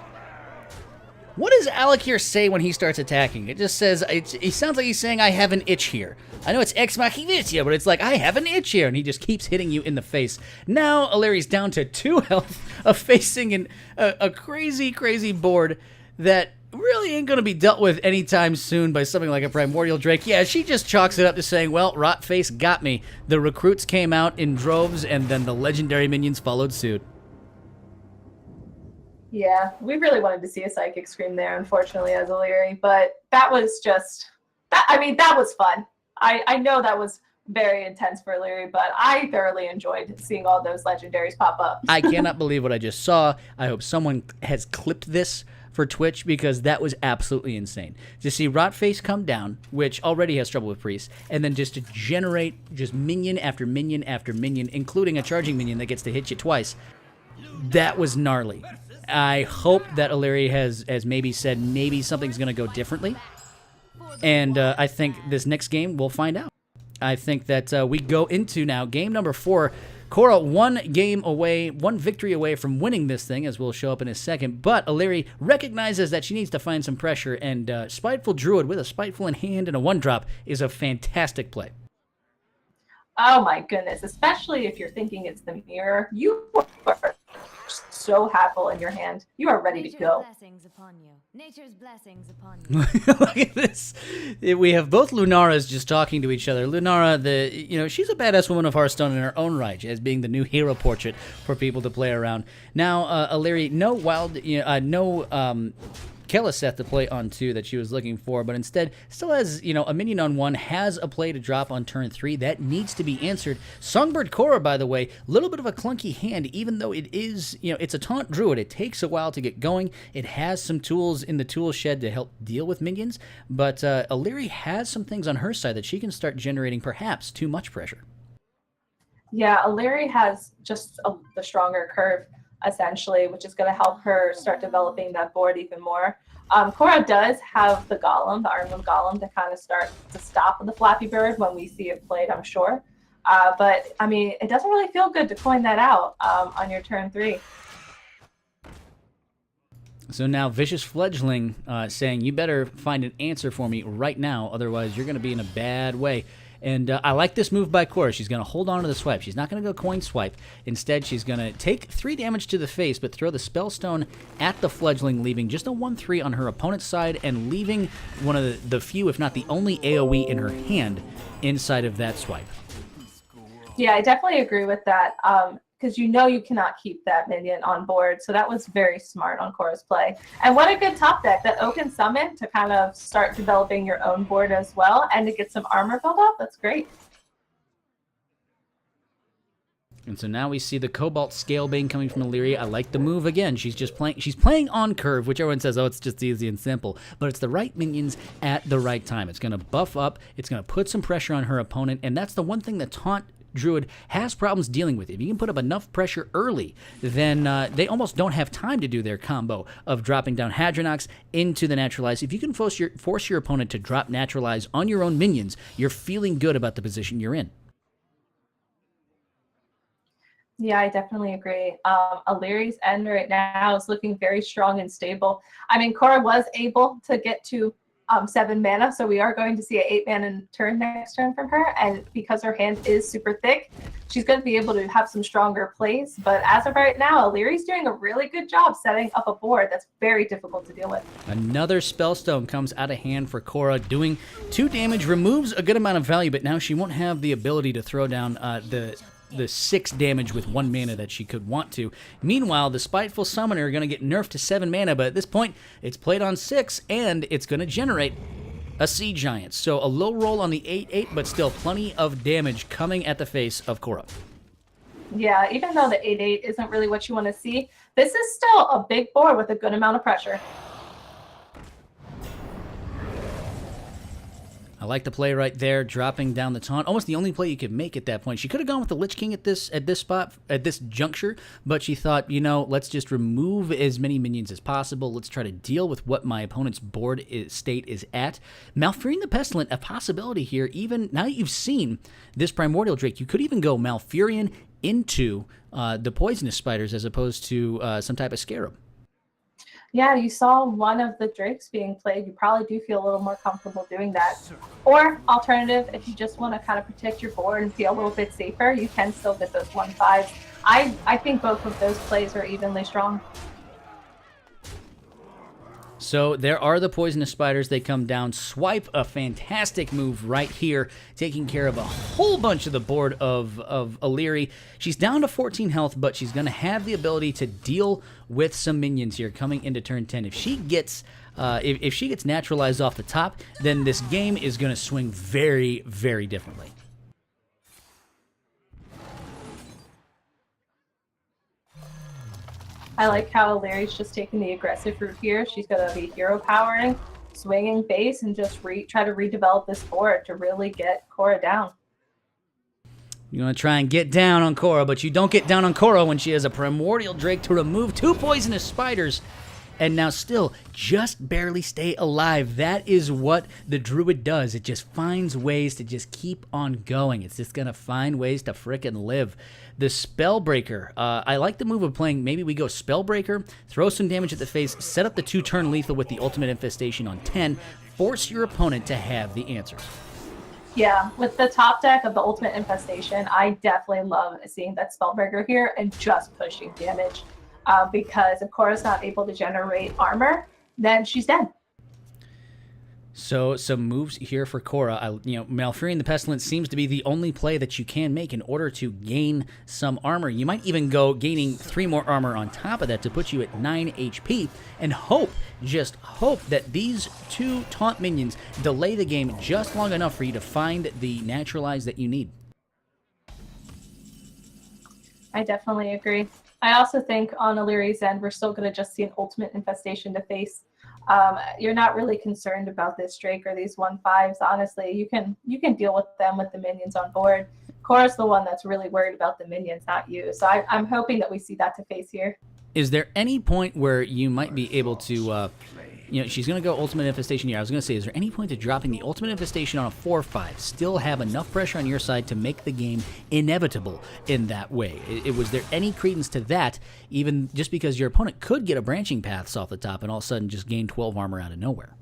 What does Alec here say when he starts attacking? It just says, it sounds like he's saying, I have an itch here. I know it's Ex Machina, but it's like, I have an itch here, and he just keeps hitting you in the face. Now, Illyri's down to 2 health of facing a crazy, crazy board that really ain't going to be dealt with anytime soon by something like a Primordial Drake. Yeah, she just chalks it up to saying, well, Rot Face got me. The recruits came out in droves, and then the legendary minions followed suit. Yeah, we really wanted to see a Psychic Scream there, unfortunately, as Illyri, but that was that was fun. I know that was very intense for Illyri, but I thoroughly enjoyed seeing all those legendaries pop up. I cannot believe what I just saw. I hope someone has clipped this for Twitch, because that was absolutely insane. To see Rot Face come down, which already has trouble with Priest, and then just to generate just minion after minion after minion, including a charging minion that gets to hit you twice, that was gnarly. I hope that Illyri has maybe said maybe something's going to go differently. And I think this next game, we'll find out. I think that we go into now game number 4. Korra one victory away from winning this thing, as we'll show up in a second. But Illyri recognizes that she needs to find some pressure, and Spiteful Druid with a Spiteful in hand and a 1-drop is a fantastic play. Oh my goodness, especially if you're thinking it's the mirror. You are so happy in your hand. You are ready to go. Nature's blessings upon you. Look at this. We have both Lunaras just talking to each other. Lunara, she's a badass woman of Hearthstone in her own right, as being the new hero portrait for people to play around. Now, Illyri, no Keleseth to play on 2 that she was looking for, but instead still has, a minion on 1, has a play to drop on turn 3. That needs to be answered. Songbird Korra, by the way, a little bit of a clunky hand, even though it is, it's a taunt druid. It takes a while to get going. It has some tools in the tool shed to help deal with minions, but Illyri has some things on her side that she can start generating perhaps too much pressure. Yeah, Illyri has just the stronger curve, essentially, which is going to help her start developing that board even more. Korra does have the Golem, the Armor Golem, to kind of start to stop the Flappy Bird when we see it played, I'm sure. But, I mean, it doesn't really feel good to coin that out on your turn 3. So now Vicious Fledgling saying, you better find an answer for me right now, otherwise you're going to be in a bad way. And I like this move by Cora. She's going to hold on to the swipe. She's not going to go coin swipe. Instead, she's going to take 3 damage to the face, but throw the Spellstone at the Fledgling, leaving just a 1/3 on her opponent's side and leaving one of the few, if not the only AoE in her hand inside of that swipe. Yeah, I definitely agree with that. Because you cannot keep that minion on board. So that was very smart on Cora's play. And what a good top deck, that Oaken Summon to kind of start developing your own board as well and to get some armor build up. That's great. And so now we see the Cobalt Scalebane coming from Illyria. I like the move again. She's playing on curve, which everyone says, oh, it's just easy and simple. But it's the right minions at the right time. It's going to buff up. It's going to put some pressure on her opponent. And that's the one thing that Taunt Druid has problems dealing with. If you can put up enough pressure early, then they almost don't have time to do their combo of dropping down Hadronox into the Naturalize. If you can force your opponent to drop Naturalize on your own minions, you're feeling good about the position you're in. Yeah, I definitely agree. Illyria's end right now is looking very strong and stable. I mean, Cora was able to get to 7 mana, so we are going to see an 8 mana turn next turn from her, and because her hand is super thick, she's going to be able to have some stronger plays. But as of right now, Illyria's doing a really good job setting up a board that's very difficult to deal with. Another Spellstone comes out of hand for Cora, doing 2 damage, removes a good amount of value, but now she won't have the ability to throw down the 6 damage with 1 mana that she could want to. Meanwhile, the Spiteful Summoner are going to get nerfed to 7 mana, but at this point, it's played on 6, and it's going to generate a Sea Giant. So a low roll on the 8/8, but still plenty of damage coming at the face of Cora. Yeah, even though the 8/8 isn't really what you want to see, this is still a big board with a good amount of pressure. I like the play right there, dropping down the taunt. Almost the only play you could make at that point. She could have gone with the Lich King at this spot, at this juncture, but she thought, let's just remove as many minions as possible. Let's try to deal with what my opponent's board state is at. Malfurion the Pestilent, a possibility here. Even now that you've seen this Primordial Drake, you could even go Malfurion into the Poisonous Spiders as opposed to some type of Scarab. Yeah, you saw one of the Drakes being played. You probably do feel a little more comfortable doing that. Or, alternative, if you just want to kind of protect your board and feel a little bit safer, you can still get those 1/5s. I think both of those plays are evenly strong. So there are the Poisonous Spiders. They come down, swipe, a fantastic move right here, taking care of a whole bunch of the board of Illyria. She's down to 14 health, but she's going to have the ability to deal with some minions here coming into turn 10. If she gets if she gets naturalized off the top, then this game is going to swing very, very differently. I like how Illyria's just taking the aggressive route here. She's going to be hero powering, swinging base, and just try to redevelop this board to really get Cora down. You want to try and get down on Cora, but you don't get down on Cora when she has a Primordial Drake to remove 2 Poisonous Spiders and now still just barely stay alive. That is what the Druid does. It just finds ways to just keep on going. It's just going to find ways to frickin' live. The Spellbreaker. I like the move of playing, maybe we go Spellbreaker, throw some damage at the face, set up the 2-turn lethal with the Ultimate Infestation on 10, force your opponent to have the answers. Yeah, with the top deck of the Ultimate Infestation, I definitely love seeing that Spellbreaker here and just pushing damage. Because if Cora's not able to generate armor, then she's dead. So some moves here for Cora. Malfurion the Pestilent seems to be the only play that you can make in order to gain some armor. You might even go gaining 3 more armor on top of that to put you at 9 HP and just hope that these 2 taunt minions delay the game just long enough for you to find the naturalize that you need. I definitely agree. I also think on Illyria's end, we're still going to just see an Ultimate Infestation to face. You're not really concerned about this Drake or these 1/5s. Honestly, you can deal with them with the minions on board. Cora's the one that's really worried about the minions, not you. So I'm hoping that we see that to face here. Is there any point where you might be able to she's going to go Ultimate Infestation here. I was going to say, is there any point to dropping the Ultimate Infestation on a 4-5? Still have enough pressure on your side to make the game inevitable in that way. Was there any credence to that, even just because your opponent could get a Branching Paths off the top and all of a sudden just gain 12 armor out of nowhere?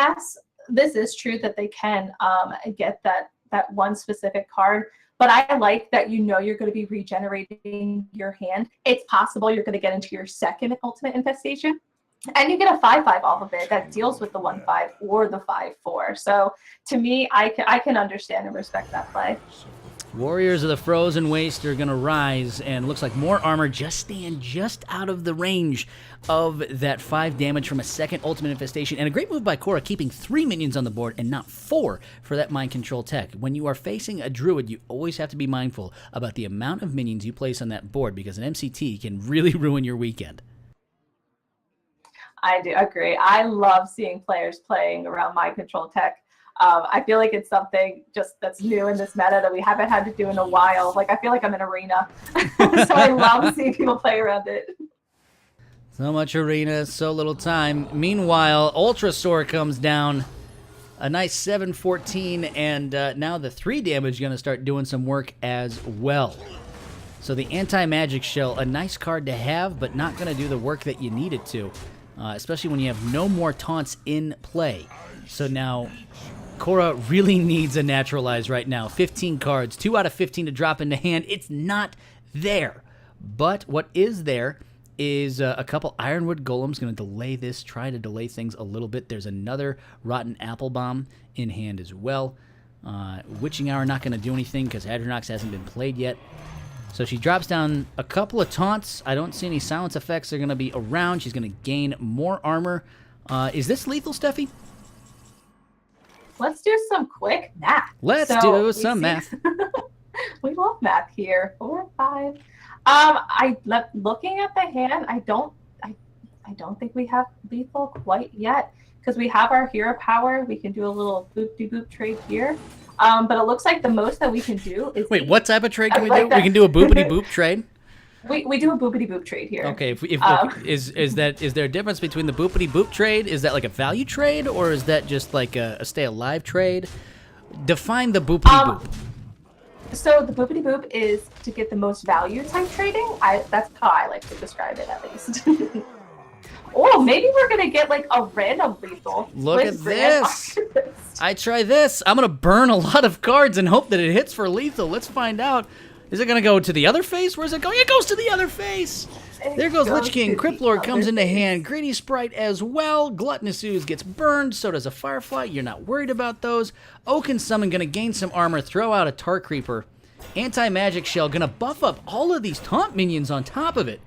Yes, this is true that they can get that one specific card. But I like that you're going to be regenerating your hand. It's possible you're going to get into your second Ultimate Infestation, and you get a 5/5 off of it that deals with the 1/5 or the 5/4. So to me, I can understand and respect that play. Warriors of the Frozen Waste are going to rise, and looks like more armor just out of the range of that 5 damage from a second Ultimate Infestation. And a great move by Cora, keeping 3 minions on the board and not 4 for that Mind Control tech. When you are facing a Druid, you always have to be mindful about the amount of minions you place on that board, because an MCT can really ruin your weekend. I do agree. I love seeing players playing around Mind Control tech. I feel like it's something just that's new in this meta that we haven't had to do in a while. Like, I feel like I'm in Arena. So I love seeing people play around it. So much Arena, so little time. Meanwhile, Ultrasaur comes down. A nice 7-14, and now the 3 damage going to start doing some work as well. So the Anti-Magic Shell, a nice card to have, but not going to do the work that you need it to, especially when you have no more taunts in play. So now Cora really needs a Naturalize right now. 15 cards, 2 out of 15 to drop into hand. It's not there. But what is there is a couple Ironwood Golems. Going to try to delay things a little bit. There's another Rotten Apple Bomb in hand as well. Witching Hour not going to do anything because Adrenox hasn't been played yet. So she drops down a couple of taunts. I don't see any silence effects that are going to be around. She's going to gain more armor. Is this lethal, Steffi? Let's do some quick math. Let's do some math. We love math here. 4, 5. Looking at the hand, I don't think we have lethal quite yet, because we have our hero power. We can do a little boop-de-boop trade here. But it looks like the most that we can do is... Wait, what type of trade can we do? We can do a boopity-boop trade? We do a boopity-boop trade here. Okay, is there a difference between the boopity-boop trade? Is that like a value trade, or is that just like a stay-alive trade? Define the boopity-boop. So the boopity boop is to get the most value type trading. That's how I like to describe it, at least. Oh, maybe we're gonna get like a random lethal. Look at this. I try this. I'm gonna burn a lot of cards and hope that it hits for lethal. Let's find out. Is it gonna go to the other face? Where's it going? It goes to the other face. There goes Lich King. Crypt Lord comes into hand. Greedy Sprite as well. Gluttonous Ooze gets burned. So does a Firefly. You're not worried about those. Oaken Summon going to gain some armor. Throw out a Tar Creeper. Anti-Magic Shell going to buff up all of these taunt minions on top of it.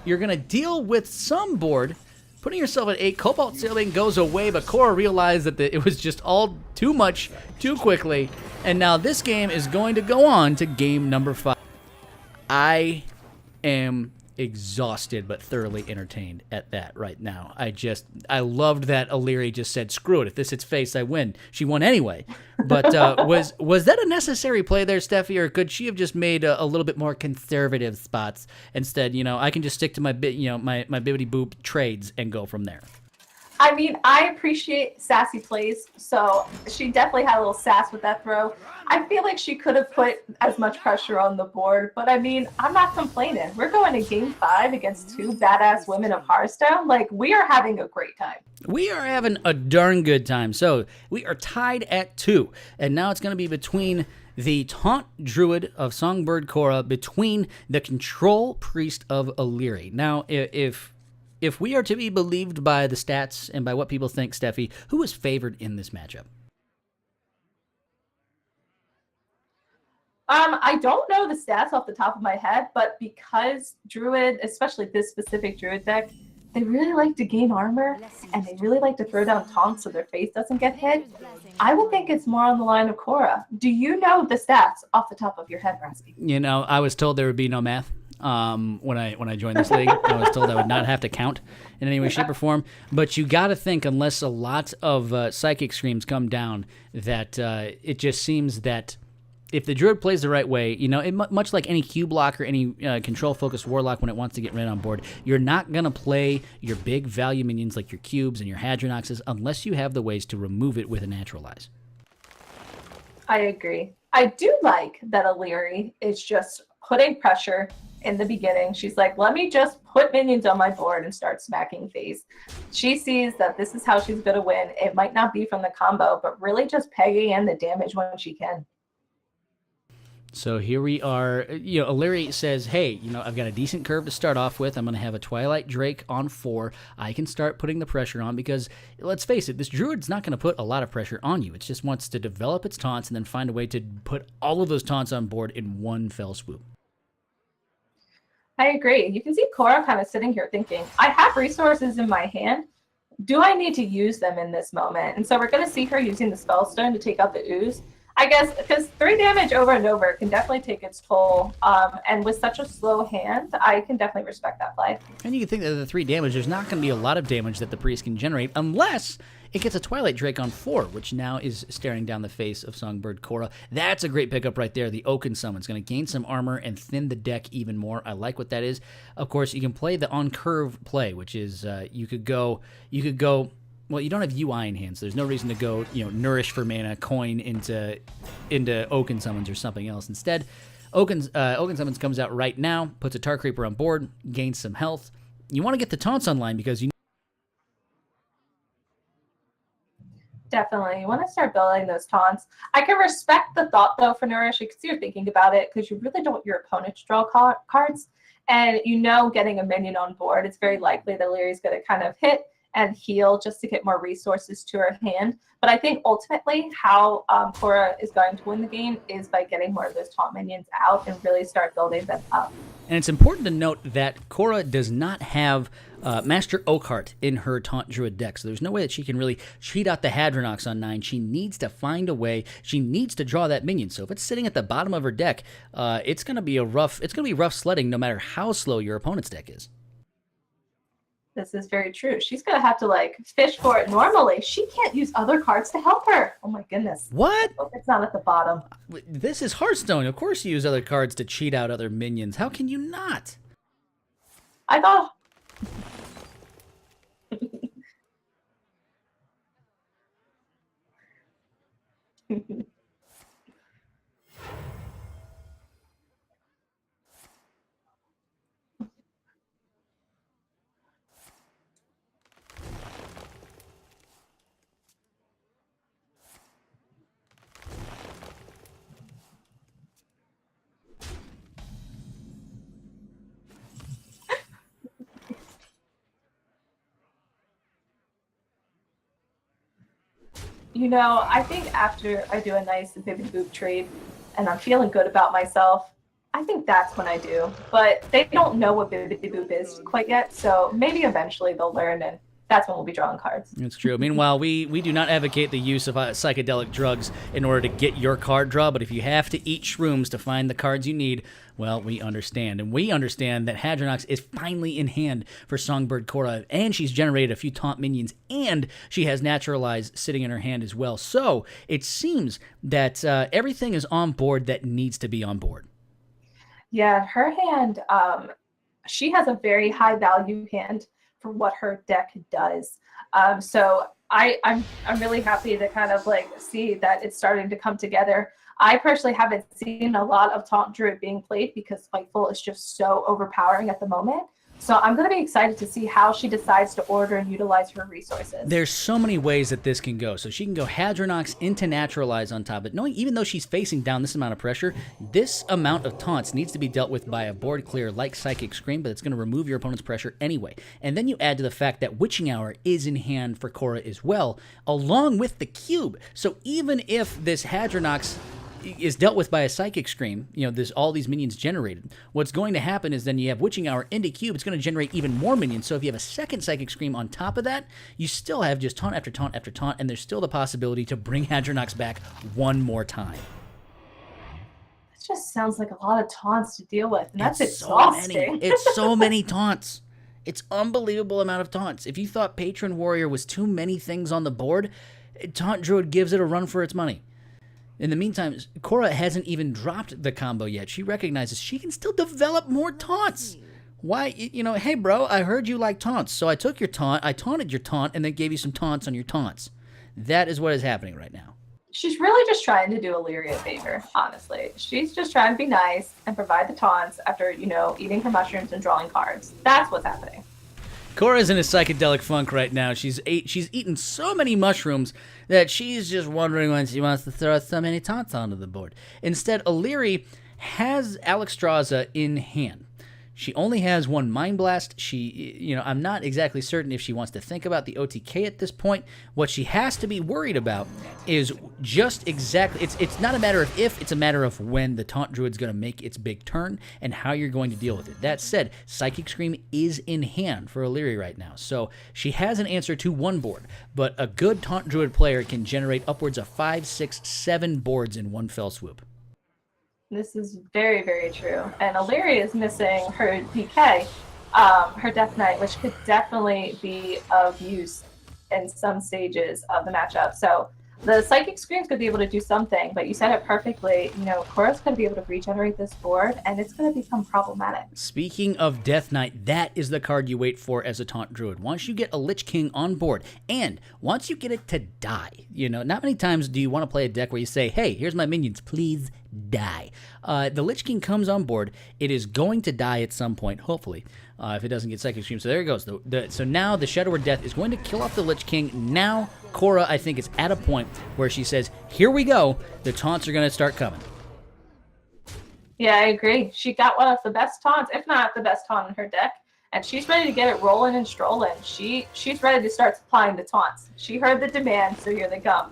You're going to deal with some board. Putting yourself at 8. Cobalt Sailing goes away, but Cora realized that it was just all too much, too quickly. And now this game is going to go on to game number 5. I am exhausted but thoroughly entertained at that right now. I loved that Illyri just said, screw it, if this hits face, I win. She won anyway. But was that a necessary play there, Steffi, or could she have just made a little bit more conservative spots instead? I can just stick to my bibbity boop trades and go from there. I mean, I appreciate sassy plays, so she definitely had a little sass with that throw. I feel like she could have put as much pressure on the board, but I mean, I'm not complaining. We're going to game 5 against 2 badass women of Hearthstone. Like, we are having a great time. We are having a darn good time. So we are tied at 2, and now it's going to be between the Taunt Druid of Songbird Cora, between the Control Priest of Illyri. Now, if we are to be believed by the stats and by what people think, Steffi, who is favored in this matchup? I don't know the stats off the top of my head, but because Druid, especially this specific Druid deck, they really like to gain armor, and they really like to throw down taunts so their face doesn't get hit. I would think it's more on the line of Cora. Do you know the stats off the top of your head, Rasky? I was told there would be no math. When I joined this league, I was told I would not have to count in any way, shape, or form. But you got to think, unless a lot of psychic screams come down, that it just seems that if the Druid plays the right way, much like any Q block or any control-focused Warlock when it wants to get rid on board, you're not going to play your big value minions like your Cubes and your Hadronoxes unless you have the ways to remove it with a Naturalize. I agree. I do like that Illyri is just putting pressure in the beginning. She's like, let me just put minions on my board and start smacking face. She sees that this is how she's going to win. It might not be from the combo, but really just pegging in the damage when she can. So here we are. Illyri says, hey, I've got a decent curve to start off with. I'm going to have a Twilight Drake on 4. I can start putting the pressure on because, let's face it, this Druid's not going to put a lot of pressure on you. It just wants to develop its taunts and then find a way to put all of those taunts on board in one fell swoop. I agree. You can see Cora kind of sitting here thinking, I have resources in my hand. Do I need to use them in this moment? And so we're going to see her using the Spellstone to take out the Ooze. I guess because 3 damage over and over can definitely take its toll. And with such a slow hand, I can definitely respect that play. And you can think that the 3 damage, there's not going to be a lot of damage that the Priest can generate unless it gets a Twilight Drake on 4, which now is staring down the face of Songbird Cora. That's a great pickup right there. The Oaken Summon's going to gain some armor and thin the deck even more. I like what that is. Of course, you can play the on-curve play, which is you could go. Well, you don't have UI in hand, so there's no reason to go, nourish for mana, coin into Oaken Summons or something else. Instead, Oaken Summons comes out right now, puts a Tar Creeper on board, gains some health. You want to get the taunts online because Definitely. You want to start building those taunts. I can respect the thought, though, for Nourish. You can see you're thinking about it because you really don't want your opponent to draw cards. And getting a minion on board, it's very likely that Illyri's going to kind of hit and heal just to get more resources to her hand. But I think ultimately how Cora is going to win the game is by getting more of those taunt minions out and really start building them up. And it's important to note that Cora does not have Master Oakheart in her Taunt Druid deck, so there's no way that she can really cheat out the Hadronox on 9. She needs to find a way. She needs to draw that minion. So if it's sitting at the bottom of her deck, it's going to be rough sledding no matter how slow your opponent's deck is. This is very true. She's going to have to fish for it normally. She can't use other cards to help her. Oh my goodness. What? I hope it's not at the bottom. This is Hearthstone. Of course you use other cards to cheat out other minions. How can you not? I thought... I think after I do a nice Bibbidi Boop trade and I'm feeling good about myself, I think that's when I do. But they don't know what Bibbidi Boop is quite yet, so maybe eventually they'll learn, and that's when we'll be drawing cards. It's true. Meanwhile, we do not advocate the use of psychedelic drugs in order to get your card draw, but if you have to eat shrooms to find the cards you need, well, we understand. And we understand that Hadronox is finally in hand for Songbird Cora, and she's generated a few taunt minions, and she has Naturalize sitting in her hand as well. So it seems that everything is on board that needs to be on board. Yeah, her hand, she has a very high value hand for what her deck does. So I'm really happy to kind of see that it's starting to come together. I personally haven't seen a lot of Taunt Druid being played because Spiteful is just so overpowering at the moment. So I'm going to be excited to see how she decides to order and utilize her resources. There's so many ways that this can go. So she can go Hadronox into Naturalize on top of it. Knowing even though she's facing down this amount of pressure, this amount of taunts needs to be dealt with by a board clear like Psychic Scream, but it's going to remove your opponent's pressure anyway. And then you add to the fact that Witching Hour is in hand for Cora as well, along with the Cube. So even if this Hadronox is dealt with by a Psychic Scream, there's all these minions generated. What's going to happen is then you have Witching Hour into Cube. It's going to generate even more minions. So if you have a second Psychic Scream on top of that, you still have just taunt after taunt after taunt, and there's still the possibility to bring Hadronox back one more time. It just sounds like a lot of taunts to deal with, and that's exhausting. It's so many taunts. It's unbelievable amount of taunts. If you thought Patron Warrior was too many things on the board, Taunt Druid gives it a run for its money. In the meantime, Cora hasn't even dropped the combo yet. She recognizes she can still develop more taunts. Why, hey, bro, I heard you like taunts, so I took your taunt, I taunted your taunt, and then gave you some taunts on your taunts. That is what is happening right now. She's really just trying to do Illyria a favor, honestly. She's just trying to be nice and provide the taunts after, eating her mushrooms and drawing cards. That's what's happening. Cora's in a psychedelic funk right now. She's eaten so many mushrooms that she's just wondering when she wants to throw so many taunts onto the board. Instead, Illyria has Alexstrasza in hand. She only has one Mind Blast. I'm not exactly certain if she wants to think about the OTK at this point. What she has to be worried about is just exactly, it's not a matter of if, it's a matter of when the Taunt Druid's going to make its big turn and how you're going to deal with it. That said, Psychic Scream is in hand for Illyria right now, so she has an answer to one board, but a good Taunt Druid player can generate upwards of 5, 6, 7 boards in one fell swoop. This is very, very true. And Illyria is missing her DK, her Death Knight, which could definitely be of use in some stages of the matchup. So the Psychic Scream's going to be able to do something, but you said it perfectly. Cora's going to be able to regenerate this board, and it's going to become problematic. Speaking of Death Knight, that is the card you wait for as a Taunt Druid. Once you get a Lich King on board, and once you get it to die, not many times do you want to play a deck where you say, hey, here's my minions, please die. The Lich King comes on board. It is going to die at some point, hopefully, if it doesn't get Psychic Scream. So there it goes. So now the Shadow Word Death is going to kill off the Lich King. Now Cora, I think, is at a point where she says, here we go. The taunts are going to start coming. Yeah, I agree. She got one of the best taunts, if not the best taunt in her deck, and she's ready to get it rolling and strolling. She's ready to start supplying the taunts. She heard the demand, so here they come.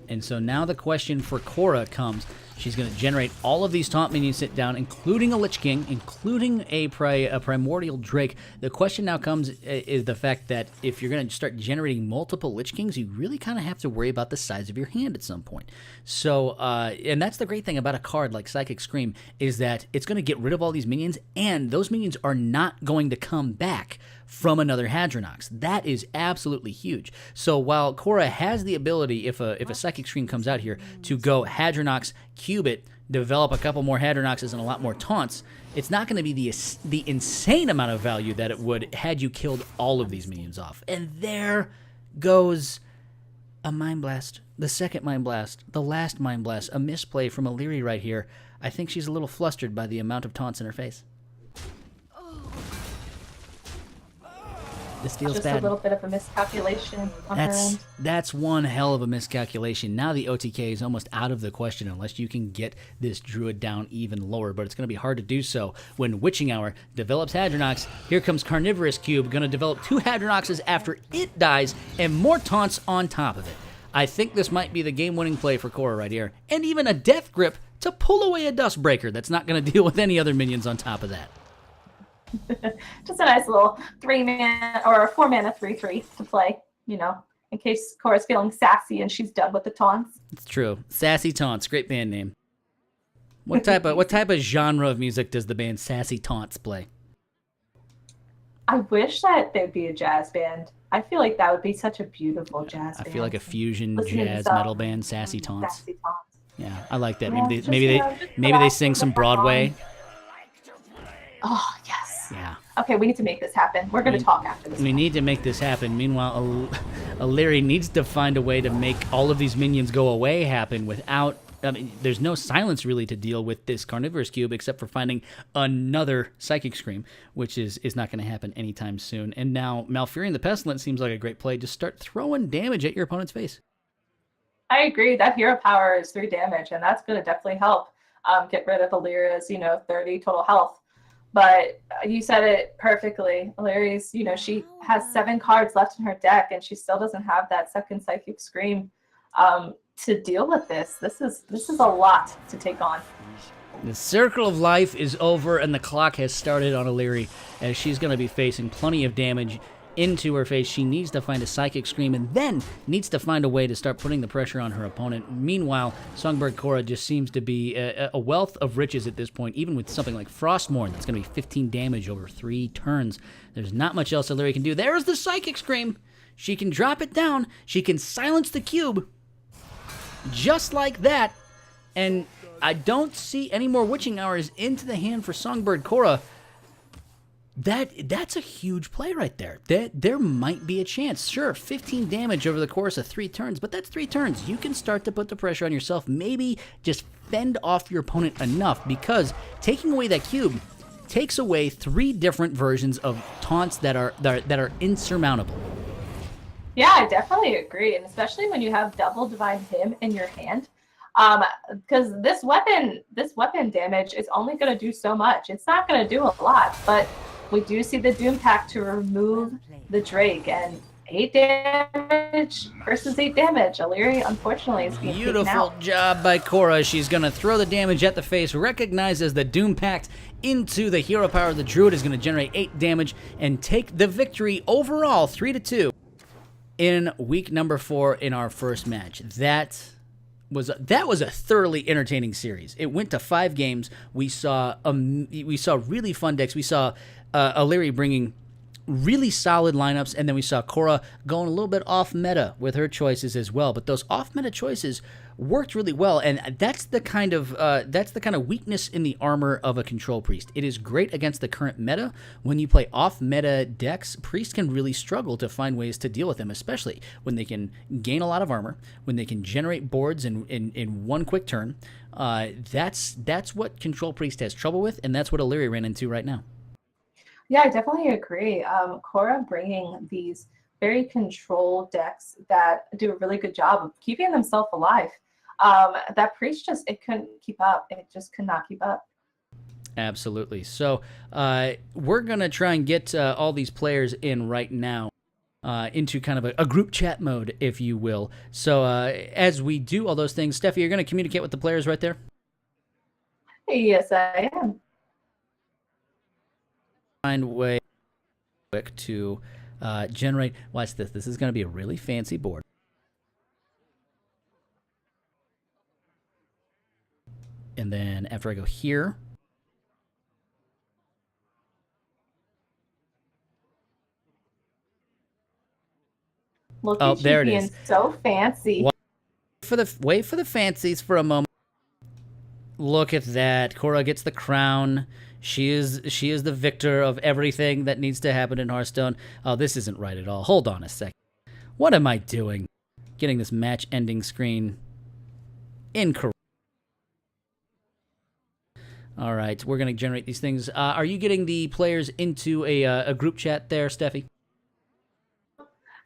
And so now the question for Cora comes. She's going to generate all of these taunt minions sit down, including a Lich King, including a Primordial Drake. The question now comes is the fact that if you're going to start generating multiple Lich Kings, you really kind of have to worry about the size of your hand at some point. So, and that's the great thing about a card like Psychic Scream, is that it's going to get rid of all these minions, and those minions are not going to come back from another Hadronox. That is absolutely huge. So while Cora has the ability, if a Psychic Scream comes out here, to go Hadronox, cube it, develop a couple more Hadronoxes and a lot more taunts, it's not going to be the insane amount of value that it would had you killed all of these minions off. And there goes a Mind Blast, the second Mind Blast, the last Mind Blast, a misplay from Illyria right here. I think she's a little flustered by the amount of taunts in her face. This feels just bad. A little bit of a miscalculation on her end. That's one hell of a miscalculation. Now the OTK is almost out of the question unless you can get this Druid down even lower, but it's going to be hard to do so when Witching Hour develops Hadronox. Here comes Carnivorous Cube, going to develop 2 Hadronoxes after it dies, and more taunts on top of it. I think this might be the game-winning play for Cora right here, and even a Death Grip to pull away a Dustbreaker that's not going to deal with any other minions on top of that. Just a nice little 3-mana or 4-mana 3/3 to play, in case Cora's feeling sassy and she's done with the taunts. It's true. Sassy Taunts, great band name. What type of genre of music does the band Sassy Taunts play? I wish that there'd be a jazz band. I feel like that would be such a beautiful jazz band. I feel like a fusion Listening jazz to metal band, Sassy Taunts. Sassy taunts. Yeah, I like that. Yeah, Maybe they sing some Broadway. Oh, yes. Yeah. Okay, we need to make this happen. We're going to talk after this. We need to make this happen. Meanwhile, Illyria needs to find a way to make all of these minions go away happen without... there's no silence really to deal with this Carnivorous Cube except for finding another Psychic Scream, which is not going to happen anytime soon. And now Malfurion the Pestilent seems like a great play. Just start throwing damage at your opponent's face. I agree. That hero power is 3 damage, and that's going to definitely help get rid of Illyria's, 30 total health. But you said it perfectly. Illyria's, she has 7 cards left in her deck, and she still doesn't have that second Psychic Scream to deal with this. This is a lot to take on. The circle of life is over, and the clock has started on Illyria, as she's going to be facing plenty of damage into her face. She needs to find a Psychic Scream and then needs to find a way to start putting the pressure on her opponent. Meanwhile, Songbird Cora just seems to be a wealth of riches at this point, even with something like Frostmourne that's going to be 15 damage over 3 turns. There's not much else Illyria can do. There's the Psychic Scream. She can drop it down. She can silence the cube. Just like that. And I don't see any more witching hours into the hand for Songbird Korra. That's a huge play right there. There might be a chance. Sure, 15 damage over the course of 3 turns, but that's 3 turns. You can start to put the pressure on yourself. Maybe just fend off your opponent enough, because taking away that cube takes away 3 different versions of taunts that are insurmountable. Yeah, I definitely agree, and especially when you have double Divine Hymn in your hand. Because this weapon damage is only going to do so much. It's not going to do a lot, but we do see the Doom Pact to remove the Drake, and 8 damage versus 8 damage. Illyri, unfortunately, is being taken Beautiful out. job by Korra. She's going to throw the damage at the face, recognizes the Doom Pact into the hero power. The Druid is going to generate 8 damage and take the victory overall, 3-2, in week number 4 in our first match. That was a thoroughly entertaining series. It went to 5 games. We saw really fun decks. We saw Illyri bringing really solid lineups, and then we saw Korra going a little bit off meta with her choices as well. But those off meta choices worked really well, and that's the kind of weakness in the armor of a control priest. It is great against the current meta. When you play off meta decks, priests can really struggle to find ways to deal with them, especially when they can gain a lot of armor, when they can generate boards in one quick turn. That's what control priest has trouble with, and that's what Illyri ran into right now. Yeah, I definitely agree. Korra bringing these very controlled decks that do a really good job of keeping themselves alive. That priest it couldn't keep up. It just could not keep up. Absolutely. So we're going to try and get all these players in right now into kind of a group chat mode, if you will. So as we do all those things, Steffi, you're going to communicate with the players right there? Yes, I am. Find way quick to generate. Watch this. This is going to be a really fancy board. And then after I go here, Look at there you it being is. so fancy. Wait for the fancies for a moment. Look at that. Korra gets the crown. She is the victor of everything that needs to happen in Hearthstone. Oh, this isn't right at all. Hold on a second. What am I doing? Getting this match ending screen incorrect. All right, we're going to generate these things. Are you getting the players into a group chat there, Steffi?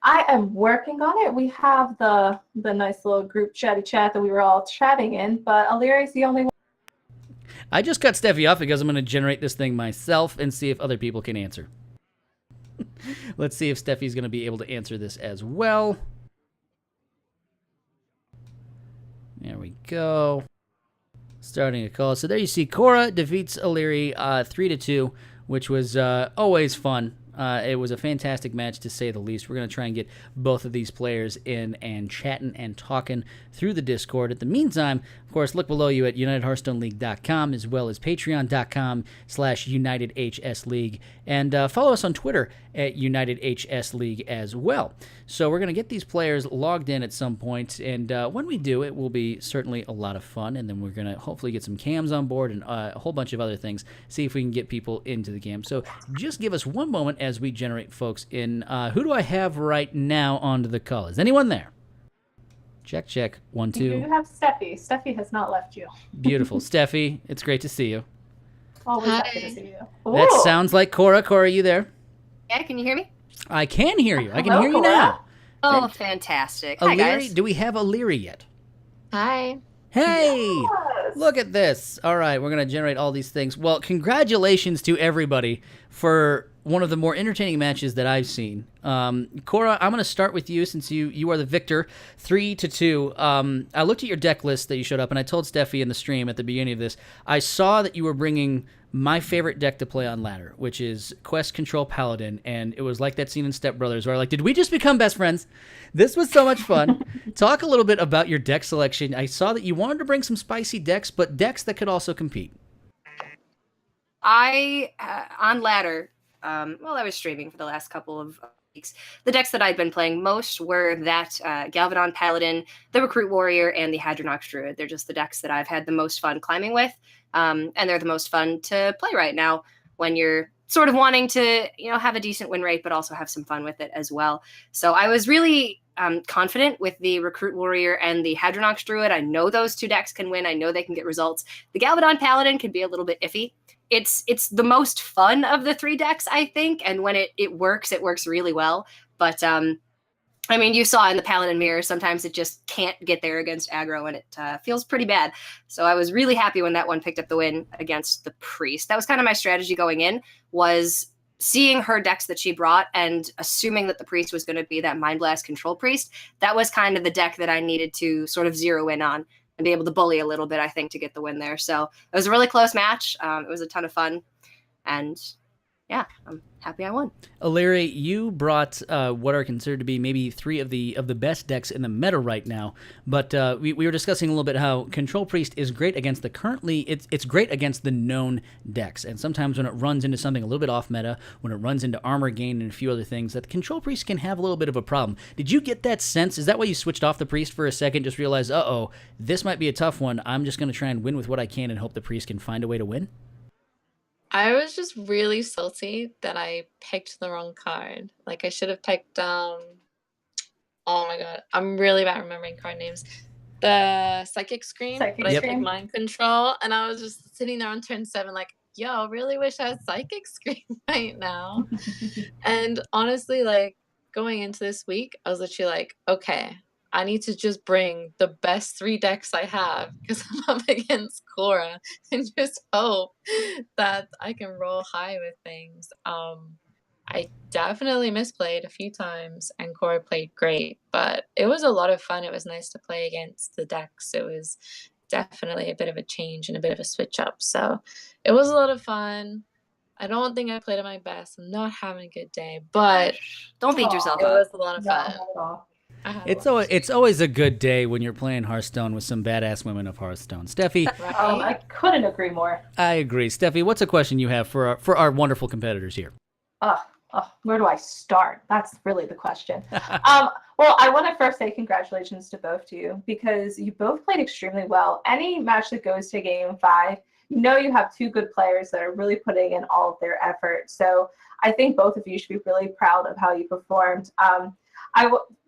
I am working on it. We have the nice little group chat that we were all chatting in, but Illyri's the only one. I just cut Steffi off because I'm going to generate this thing myself and see if other people can answer. Let's see if Steffi's going to be able to answer this as well. There we go. Starting a call. So there you see Korra defeats Illyri 3-2, which was always fun. It was a fantastic match, to say the least. We're going to try and get both of these players in and chatting and talking through the Discord. At the meantime, of course, look below you at UnitedHearthstoneLeague.com, as well as Patreon.com/UnitedHSLeague. And follow us on Twitter at UnitedHSLeague as well. So we're going to get these players logged in at some point, and when we do, it will be certainly a lot of fun. And then we're going to hopefully get some cams on board and a whole bunch of other things, see if we can get people into the game. So just give us one moment as we generate folks in. Who do I have right now onto the call? Is anyone there? Check, check. 1, 2. You have Steffi. Steffi has not left you. Beautiful. Steffi, it's great to see you. Always Hi. happy to see you. That Ooh. sounds like Korra. Korra, are you there? Yeah, can you hear me? I can hear you. I can Hello, hear you Korra. now. Oh, fantastic. Hi, guys. Do we have Illyri yet? Hi. Hey! Yes. Look at this. All right, we're going to generate all these things. Well, congratulations to everybody for one of the more entertaining matches that I've seen. Korra, I'm going to start with you since you are the victor, 3-2. I looked at your deck list that you showed up, and I told Steffi in the stream at the beginning of this, I saw that you were bringing my favorite deck to play on ladder, which is Quest Control Paladin, and it was like that scene in Step Brothers where did we just become best friends? This was so much fun. Talk a little bit about your deck selection. I saw that you wanted to bring some spicy decks, but decks that could also compete. I, on ladder, I was streaming for the last couple of the decks that I'd been playing most were that Galvadon Paladin, the Recruit Warrior, and the Hadronox Druid. They're just the decks that I've had the most fun climbing with, and they're the most fun to play right now when you're sort of wanting to, have a decent win rate, but also have some fun with it as well. So I was really confident with the Recruit Warrior and the Hadronox Druid. I know those two decks can win. I know they can get results. The Galvadon Paladin can be a little bit iffy. It's the most fun of the three decks, I think, and when it works really well. But you saw in the Paladin Mirror, sometimes it just can't get there against aggro, and it feels pretty bad. So I was really happy when that one picked up the win against the Priest. That was kind of my strategy going in, was seeing her decks that she brought and assuming that the Priest was going to be that Mind Blast Control Priest. That was kind of the deck that I needed to sort of zero in on and be able to bully a little bit, I think, to get the win there. So it was a really close match. It was a ton of fun. And yeah, I'm happy I won. Larry, you brought what are considered to be maybe three of the best decks in the meta right now. But we were discussing a little bit how Control Priest is great against it's great against the known decks. And sometimes when it runs into something a little bit off meta, when it runs into Armor Gain and a few other things, that Control Priest can have a little bit of a problem. Did you get that sense? Is that why you switched off the Priest for a second, just realized, this might be a tough one. I'm just going to try and win with what I can and hope the Priest can find a way to win? I was just really salty that I picked the wrong card. Like, I should have picked, oh my god, I'm really bad remembering card names. The Psychic Scream, but I picked Mind Control, and I was just sitting there on turn 7 like, yo, really wish I had Psychic Scream right now. And honestly, like, going into this week, I was literally like, okay, I need to just bring the best 3 decks I have because I'm up against Cora and just hope that I can roll high with things. I definitely misplayed a few times and Cora played great, but it was a lot of fun. It was nice to play against the decks. It was definitely a bit of a change and a bit of a switch up. So it was a lot of fun. I don't think I played at my best. I'm not having a good day, but don't beat yourself up. It was a lot of fun. It's always a good day when you're playing Hearthstone with some badass women of Hearthstone. Steffi? I couldn't agree more. I agree. Steffi, what's a question you have for our wonderful competitors here? Where do I start? That's really the question. Well, I want to first say congratulations to both of you because you both played extremely well. Any match that goes to game 5, you have 2 good players that are really putting in all of their effort. So I think both of you should be really proud of how you performed.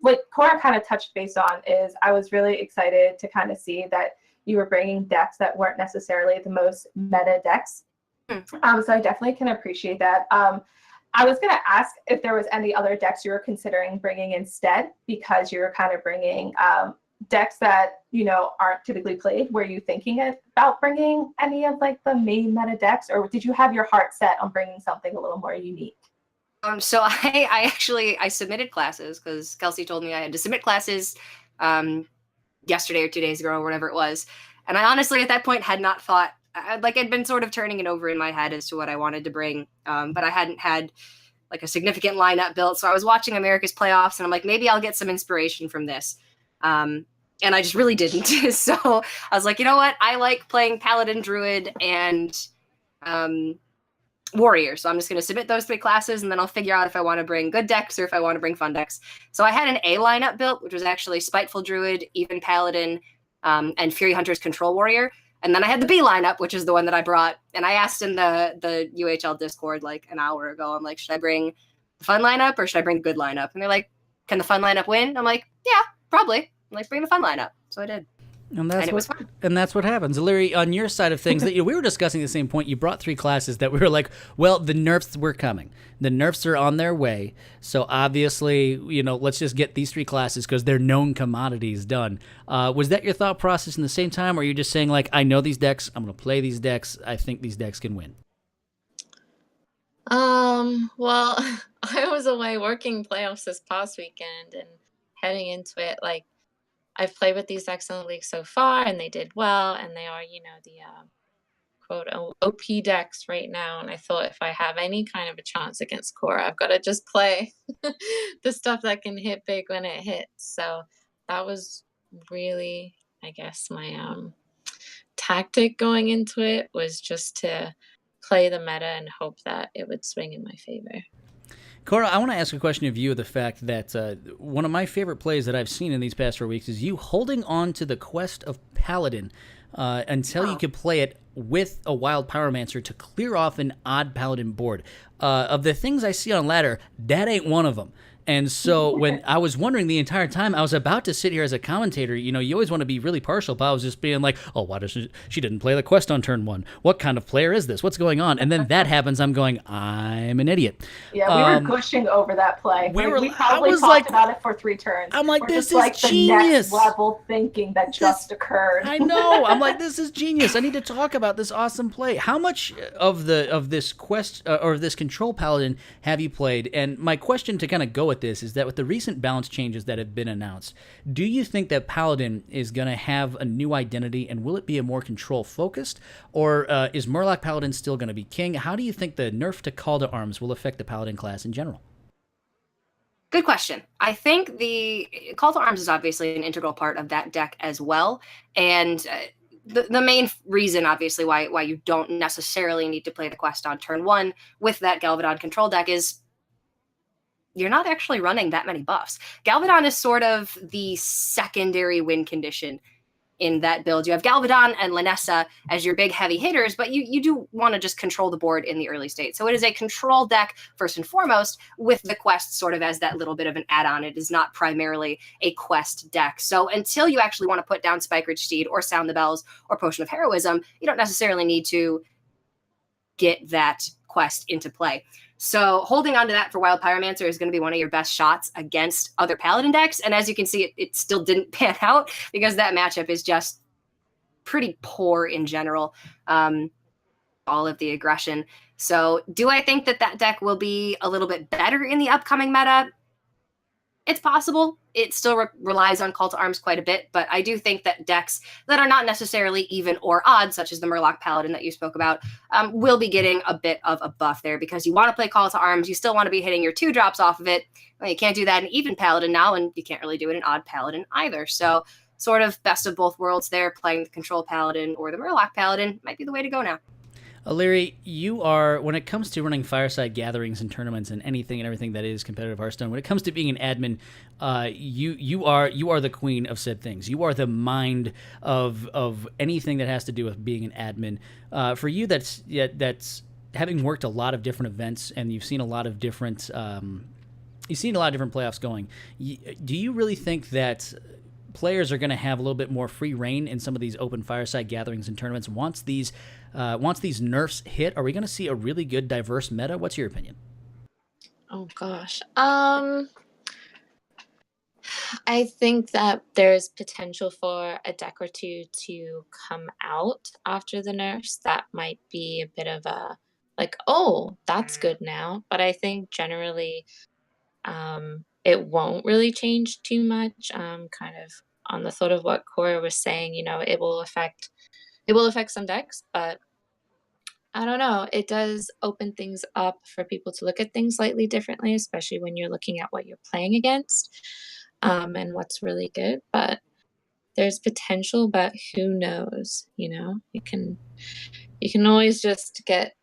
What Cora kind of touched base on is I was really excited to kind of see that you were bringing decks that weren't necessarily the most meta decks. So I definitely can appreciate that. I was going to ask if there was any other decks you were considering bringing instead because you were kind of bringing decks that, aren't typically played. Were you thinking about bringing any of like the main meta decks, or did you have your heart set on bringing something a little more unique? So I submitted classes because Kelsey told me I had to submit classes yesterday or 2 days ago or whatever it was. And I honestly at that point had not thought, I'd been sort of turning it over in my head as to what I wanted to bring. But I hadn't had like a significant lineup built. So I was watching America's Playoffs and I'm like, maybe I'll get some inspiration from this. And I just really didn't. So I was like, you know what? I like playing Paladin, Druid, and Warrior. So I'm just going to submit those 3 classes and then I'll figure out if I want to bring good decks or if I want to bring fun decks. So I had an A lineup built, which was actually Spiteful Druid, Even Paladin, and Fury Hunter's Control Warrior. And then I had the B lineup, which is the one that I brought. And I asked in the UHL Discord like an hour ago, I'm like, should I bring the fun lineup or should I bring the good lineup? And they're like, can the fun lineup win? I'm like, yeah, probably. I'm like, bring the fun lineup. So I did. And that's what happens. Larry, on your side of things, we were discussing the same point. You brought 3 classes that we were like, well, the nerfs were coming. The nerfs are on their way. So obviously, let's just get these 3 classes because they're known commodities done. Was that your thought process in the same time, or are you just saying like, I know these decks, I'm going to play these decks, I think these decks can win? Well, I was away working playoffs this past weekend and heading into it like, I've played with these decks in the league so far, and they did well, and they are, the quote OP decks right now. And I thought if I have any kind of a chance against Cora, I've got to just play the stuff that can hit big when it hits. So that was really, I guess, my tactic going into it was just to play the meta and hope that it would swing in my favor. Cora, I want to ask a question of you of the fact that one of my favorite plays that I've seen in these past 4 weeks is you holding on to the quest of Paladin until you could play it with a Wild Pyromancer to clear off an odd Paladin board. Of the things I see on ladder, that ain't one of them. And so when I was wondering the entire time, I was about to sit here as a commentator. You know, you always want to be really partial, but I was just being like, oh, why does she didn't play the quest on turn 1? What kind of player is this? What's going on? And then that happens. I'm going, I'm an idiot. Yeah, we were gushing over that play. We probably talked about it for 3 turns. I'm like, this is like genius. The next level thinking that just occurred. I know. I'm like, this is genius. I need to talk about this awesome play. How much of this quest or this control paladin have you played? And my question to kind of go with this is that with the recent balance changes that have been announced, do you think that Paladin is going to have a new identity, and will it be a more control-focused, or is Murloc Paladin still going to be king? How do you think the nerf to Call to Arms will affect the Paladin class in general? Good question. I think the Call to Arms is obviously an integral part of that deck as well, and the main reason, obviously, why you don't necessarily need to play the quest on turn 1 with that Galvadon control deck is you're not actually running that many buffs. Galvadon is sort of the secondary win condition in that build. You have Galvadon and Lanessa as your big heavy hitters, but you do want to just control the board in the early state. So it is a control deck first and foremost, with the quest sort of as that little bit of an add-on. It is not primarily a quest deck. So until you actually want to put down Spike Ridge Steed or Sound the Bells or Potion of Heroism, you don't necessarily need to get that quest into play. So holding on to that for Wild Pyromancer is going to be one of your best shots against other Paladin decks. And as you can see, it still didn't pan out because that matchup is just pretty poor in general. All of the aggression. So do I think that deck will be a little bit better in the upcoming meta? It's possible. It still relies on Call to Arms quite a bit, but I do think that decks that are not necessarily even or odd, such as the Murloc Paladin that you spoke about, will be getting a bit of a buff there because you want to play Call to Arms. You still want to be hitting your 2 drops off of it. Well, you can't do that in even Paladin now, and you can't really do it in odd Paladin either. So sort of best of both worlds there, playing the Control Paladin or the Murloc Paladin might be the way to go now. Larry, you are, when it comes to running fireside gatherings and tournaments and anything and everything that is competitive Hearthstone, when it comes to being an admin, you are the queen of said things. You are the mind of anything that has to do with being an admin. For you, that's having worked a lot of different events and you've seen a lot of different playoffs going. Do you really think that players are going to have a little bit more free reign in some of these open fireside gatherings and tournaments once these nerfs hit? Are we going to see a really good diverse meta? What's your opinion? Oh gosh. I think that there's potential for a deck or two to come out after the nerfs that might be a bit of a like, oh, that's good now. But I think generally it won't really change too much. Kind of on the thought of what Cora was saying, it will affect some decks, but I don't know. It does open things up for people to look at things slightly differently, especially when you're looking at what you're playing against and what's really good. But there's potential, but who knows? You can always just get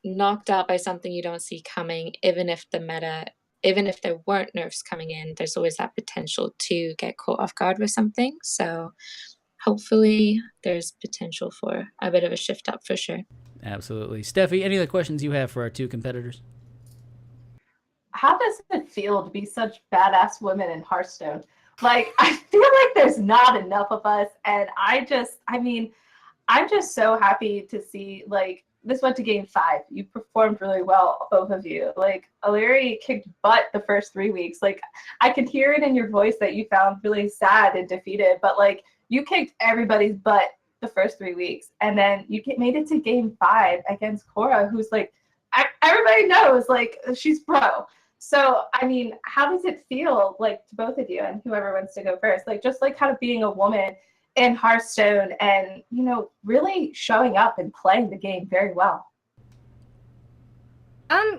knocked out by something you don't see coming, even if there weren't nerfs coming in, there's always that potential to get caught off guard with something. So hopefully there's potential for a bit of a shift up for sure. Absolutely. Steffi, any other questions you have for our 2 competitors? How does it feel to be such badass women in Hearthstone? Like, I feel like there's not enough of us. And I'm just so happy to see, like, this went to game 5. You performed really well, both of you. Like, Illyri kicked butt the first 3 weeks. Like, I could hear it in your voice that you found really sad and defeated, but like, you kicked everybody's butt the first 3 weeks. And then you made it to game 5 against Cora, who's like, everybody knows, like, she's pro. So, how does it feel, like, to both of you and whoever wants to go first? Like, just like kind of being a woman in Hearthstone and, really showing up and playing the game very well.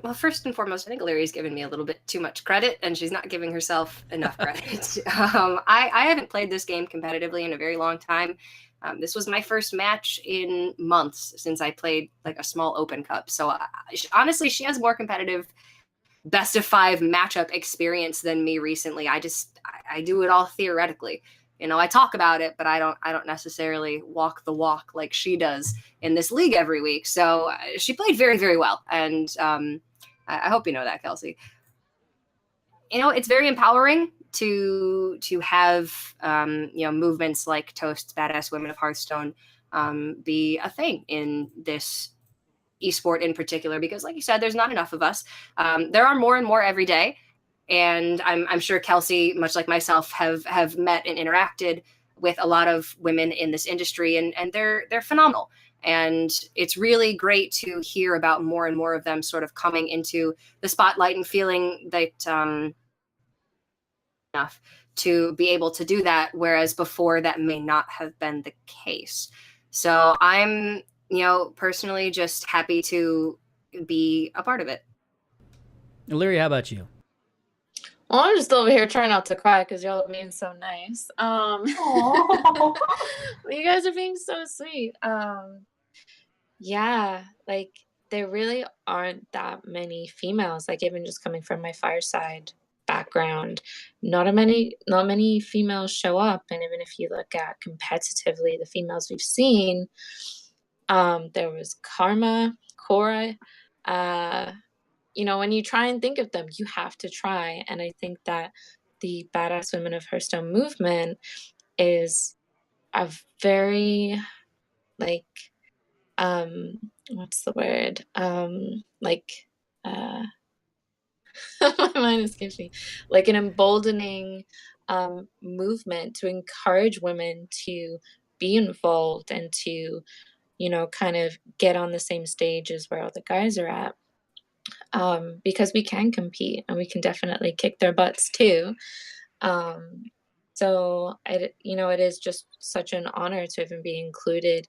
Well, first and foremost, I think Illyri's given me a little bit too much credit, and she's not giving herself enough credit. I haven't played this game competitively in a very long time. This was my first match in months since I played like a small open cup. So honestly, she has more competitive best of 5 matchup experience than me recently. I do it all theoretically. I talk about it, but I don't necessarily walk the walk like she does in this league every week. So she played very, very well. And I hope you know that, Kelsey. It's very empowering to have, movements like Toast's Badass Women of Hearthstone be a thing in this esport in particular, because like you said, there's not enough of us. There are more and more every day. And I'm sure Kelsey, much like myself, have met and interacted with a lot of women in this industry, and they're phenomenal. And it's really great to hear about more and more of them sort of coming into the spotlight and feeling that enough to be able to do that, whereas before that may not have been the case. So I'm, personally just happy to be a part of it. Illyria, how about you? Well, I'm just over here trying not to cry because y'all are being so nice. You guys are being so sweet. Yeah, like there really aren't that many females. Like even just coming from my fireside background, not many females show up. And even if you look at competitively, the females we've seen, there was Karma, Cora. When you try and think of them, you have to try. And I think that the Badass Women of Hearthstone movement is a very, what's the word? My mind escapes me. Like an emboldening movement to encourage women to be involved and to, kind of get on the same stage as where all the guys are at. Because we can compete and we can definitely kick their butts too. So it is just such an honor to even be included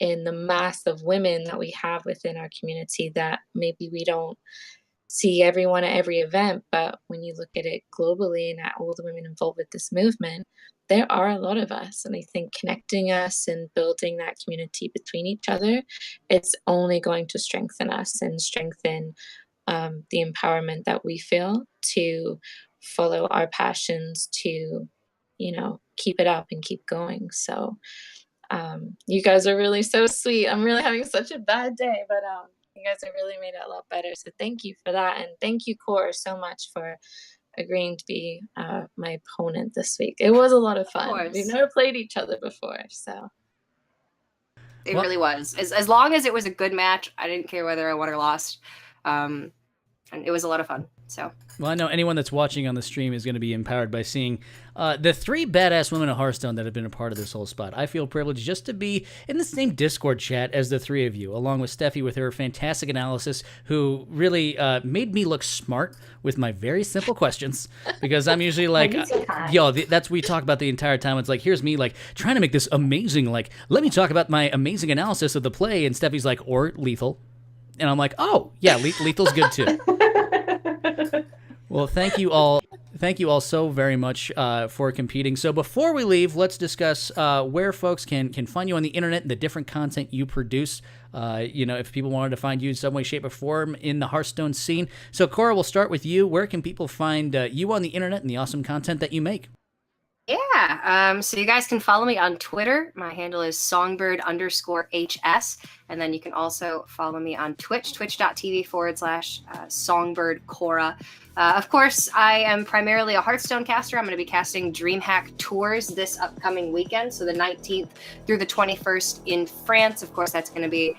in the mass of women that we have within our community that maybe we don't see everyone at every event, but when you look at it globally and at all the women involved with this movement, there are a lot of us. And I think connecting us and building that community between each other, it's only going to strengthen us and strengthen the empowerment that we feel to follow our passions, to, keep it up and keep going. So you guys are really so sweet. I'm really having such a bad day, but you guys have really made it a lot better. So thank you for that. And thank you, Cora, so much for agreeing to be my opponent this week. It was a lot of fun. We've never played each other before, so. It really was. As long as it was a good match, I didn't care whether I won or lost. And it was a lot of fun. So. Well, I know anyone that's watching on the stream is going to be empowered by seeing the 3 badass women of Hearthstone that have been a part of this whole spot. I feel privileged just to be in the same Discord chat as the 3 of you, along with Steffi with her fantastic analysis, who really made me look smart with my very simple questions, because I'm usually like, that's what we talk about the entire time. It's like, here's me like trying to make this amazing, like, let me talk about my amazing analysis of the play, and Steffi's like, or lethal. And I'm like, oh, yeah, lethal's good too. Well, thank you all so very much for competing. So before we leave, let's discuss where folks can find you on the internet and the different content you produce. If people wanted to find you in some way, shape, or form in the Hearthstone scene. So Cora, we'll start with you. Where can people find you on the internet and the awesome content that you make? Yeah, so you guys can follow me on Twitter. My handle is songbird_HS. And then you can also follow me on Twitch, twitch.tv/songbird_Cora. Of course, I am primarily a Hearthstone caster. I'm going to be casting DreamHack Tours this upcoming weekend, so the 19th through the 21st in France. Of course, that's going to be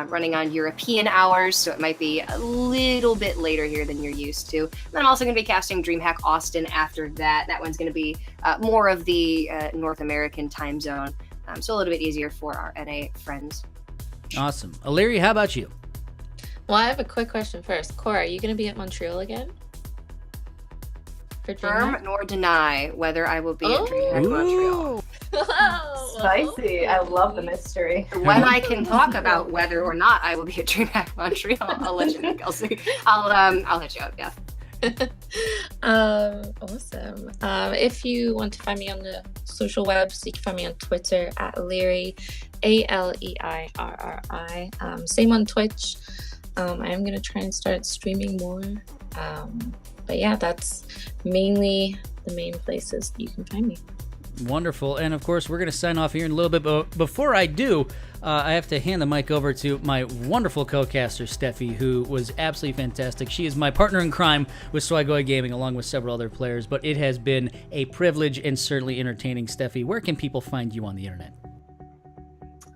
running on European hours, so it might be a little bit later here than you're used to. And then I'm also going to be casting DreamHack Austin after that. That one's going to be more of the North American time zone, so a little bit easier for our NA friends. Awesome. Illyria, how about you? Well, I have a quick question first. Cora, are you going to be at Montreal again? Confirm nor deny whether I will be at DreamHack Montreal. Spicy. I love the mystery. When I can talk about whether or not I will be at DreamHack Montreal, I'll let you know, Kelsey. I'll hit you up, yeah. Awesome. If you want to find me on the social webs, you can find me on Twitter at Leary, ALEIRRI. Same on Twitch. I am gonna try and start streaming more. But yeah, that's mainly the main places you can find me. Wonderful. And of course, we're going to sign off here in a little bit. But before I do, I have to hand the mic over to my wonderful co-caster, Steffi, who was absolutely fantastic. She is my partner in crime with Swagoi Gaming, along with several other players. But it has been a privilege and certainly entertaining. Steffi, where can people find you on the internet?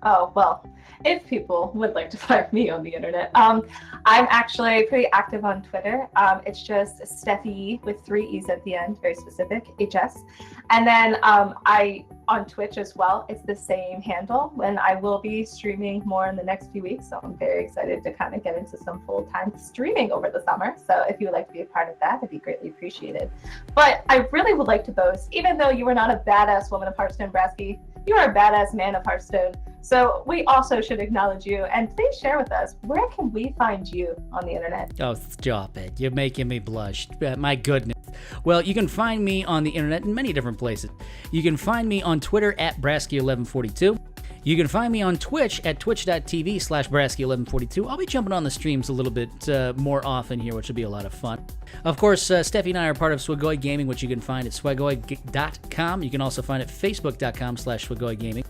Oh, well, if people would like to find me on the internet, I'm actually pretty active on Twitter. It's just Steffi with 3 E's at the end, very specific, HS. And then I on Twitch as well, it's the same handle, and I will be streaming more in the next few weeks. So I'm very excited to kind of get into some full-time streaming over the summer. So if you would like to be a part of that, it'd be greatly appreciated. But I really would like to boast, even though you are not a badass woman of Hearthstone, Brasky, you are a badass man of Hearthstone. So we also should acknowledge you, and please share with us, where can we find you on the internet? Oh, stop it. You're making me blush. My goodness. Well, you can find me on the internet in many different places. You can find me on Twitter at Brasky1142. You can find me on Twitch at twitch.tv/Brasky1142. I'll be jumping on the streams a little bit more often here, which will be a lot of fun. Of course, Steffi and I are part of Swagoi Gaming, which you can find at swagoi.com. You can also find it at facebook.com/Swagoi Gaming.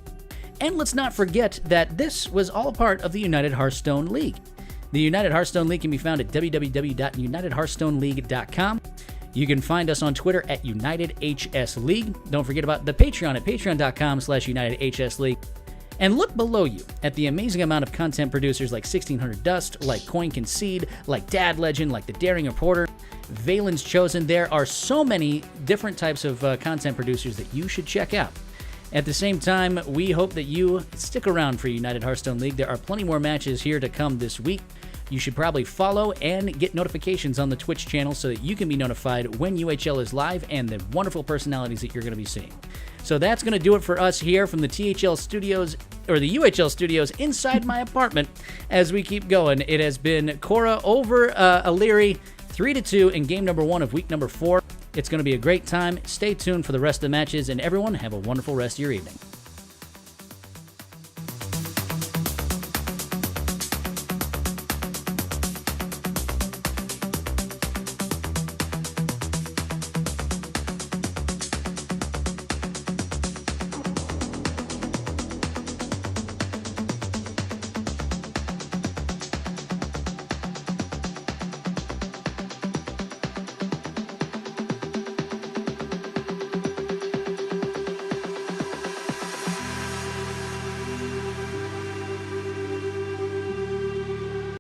And let's not forget that this was all a part of the United Hearthstone League. The United Hearthstone League can be found at www.unitedhearthstoneleague.com. You can find us on Twitter at UnitedHSLeague. Don't forget about the Patreon at patreon.com/UnitedHSLeague. And look below you at the amazing amount of content producers like 1600 Dust, like Coin Concede, like Dad Legend, like The Daring Reporter, Valen's Chosen. There are so many different types of content producers that you should check out. At the same time, we hope that you stick around for United Hearthstone League. There are plenty more matches here to come this week. You should probably follow and get notifications on the Twitch channel so that you can be notified when UHL is live and the wonderful personalities that you're going to be seeing. So that's going to do it for us here from the THL studios, or the UHL studios inside my apartment as we keep going. It has been Cora over Illyri, 3-2 in game number 1 of week number 4. It's going to be a great time. Stay tuned for the rest of the matches, and everyone have a wonderful rest of your evening.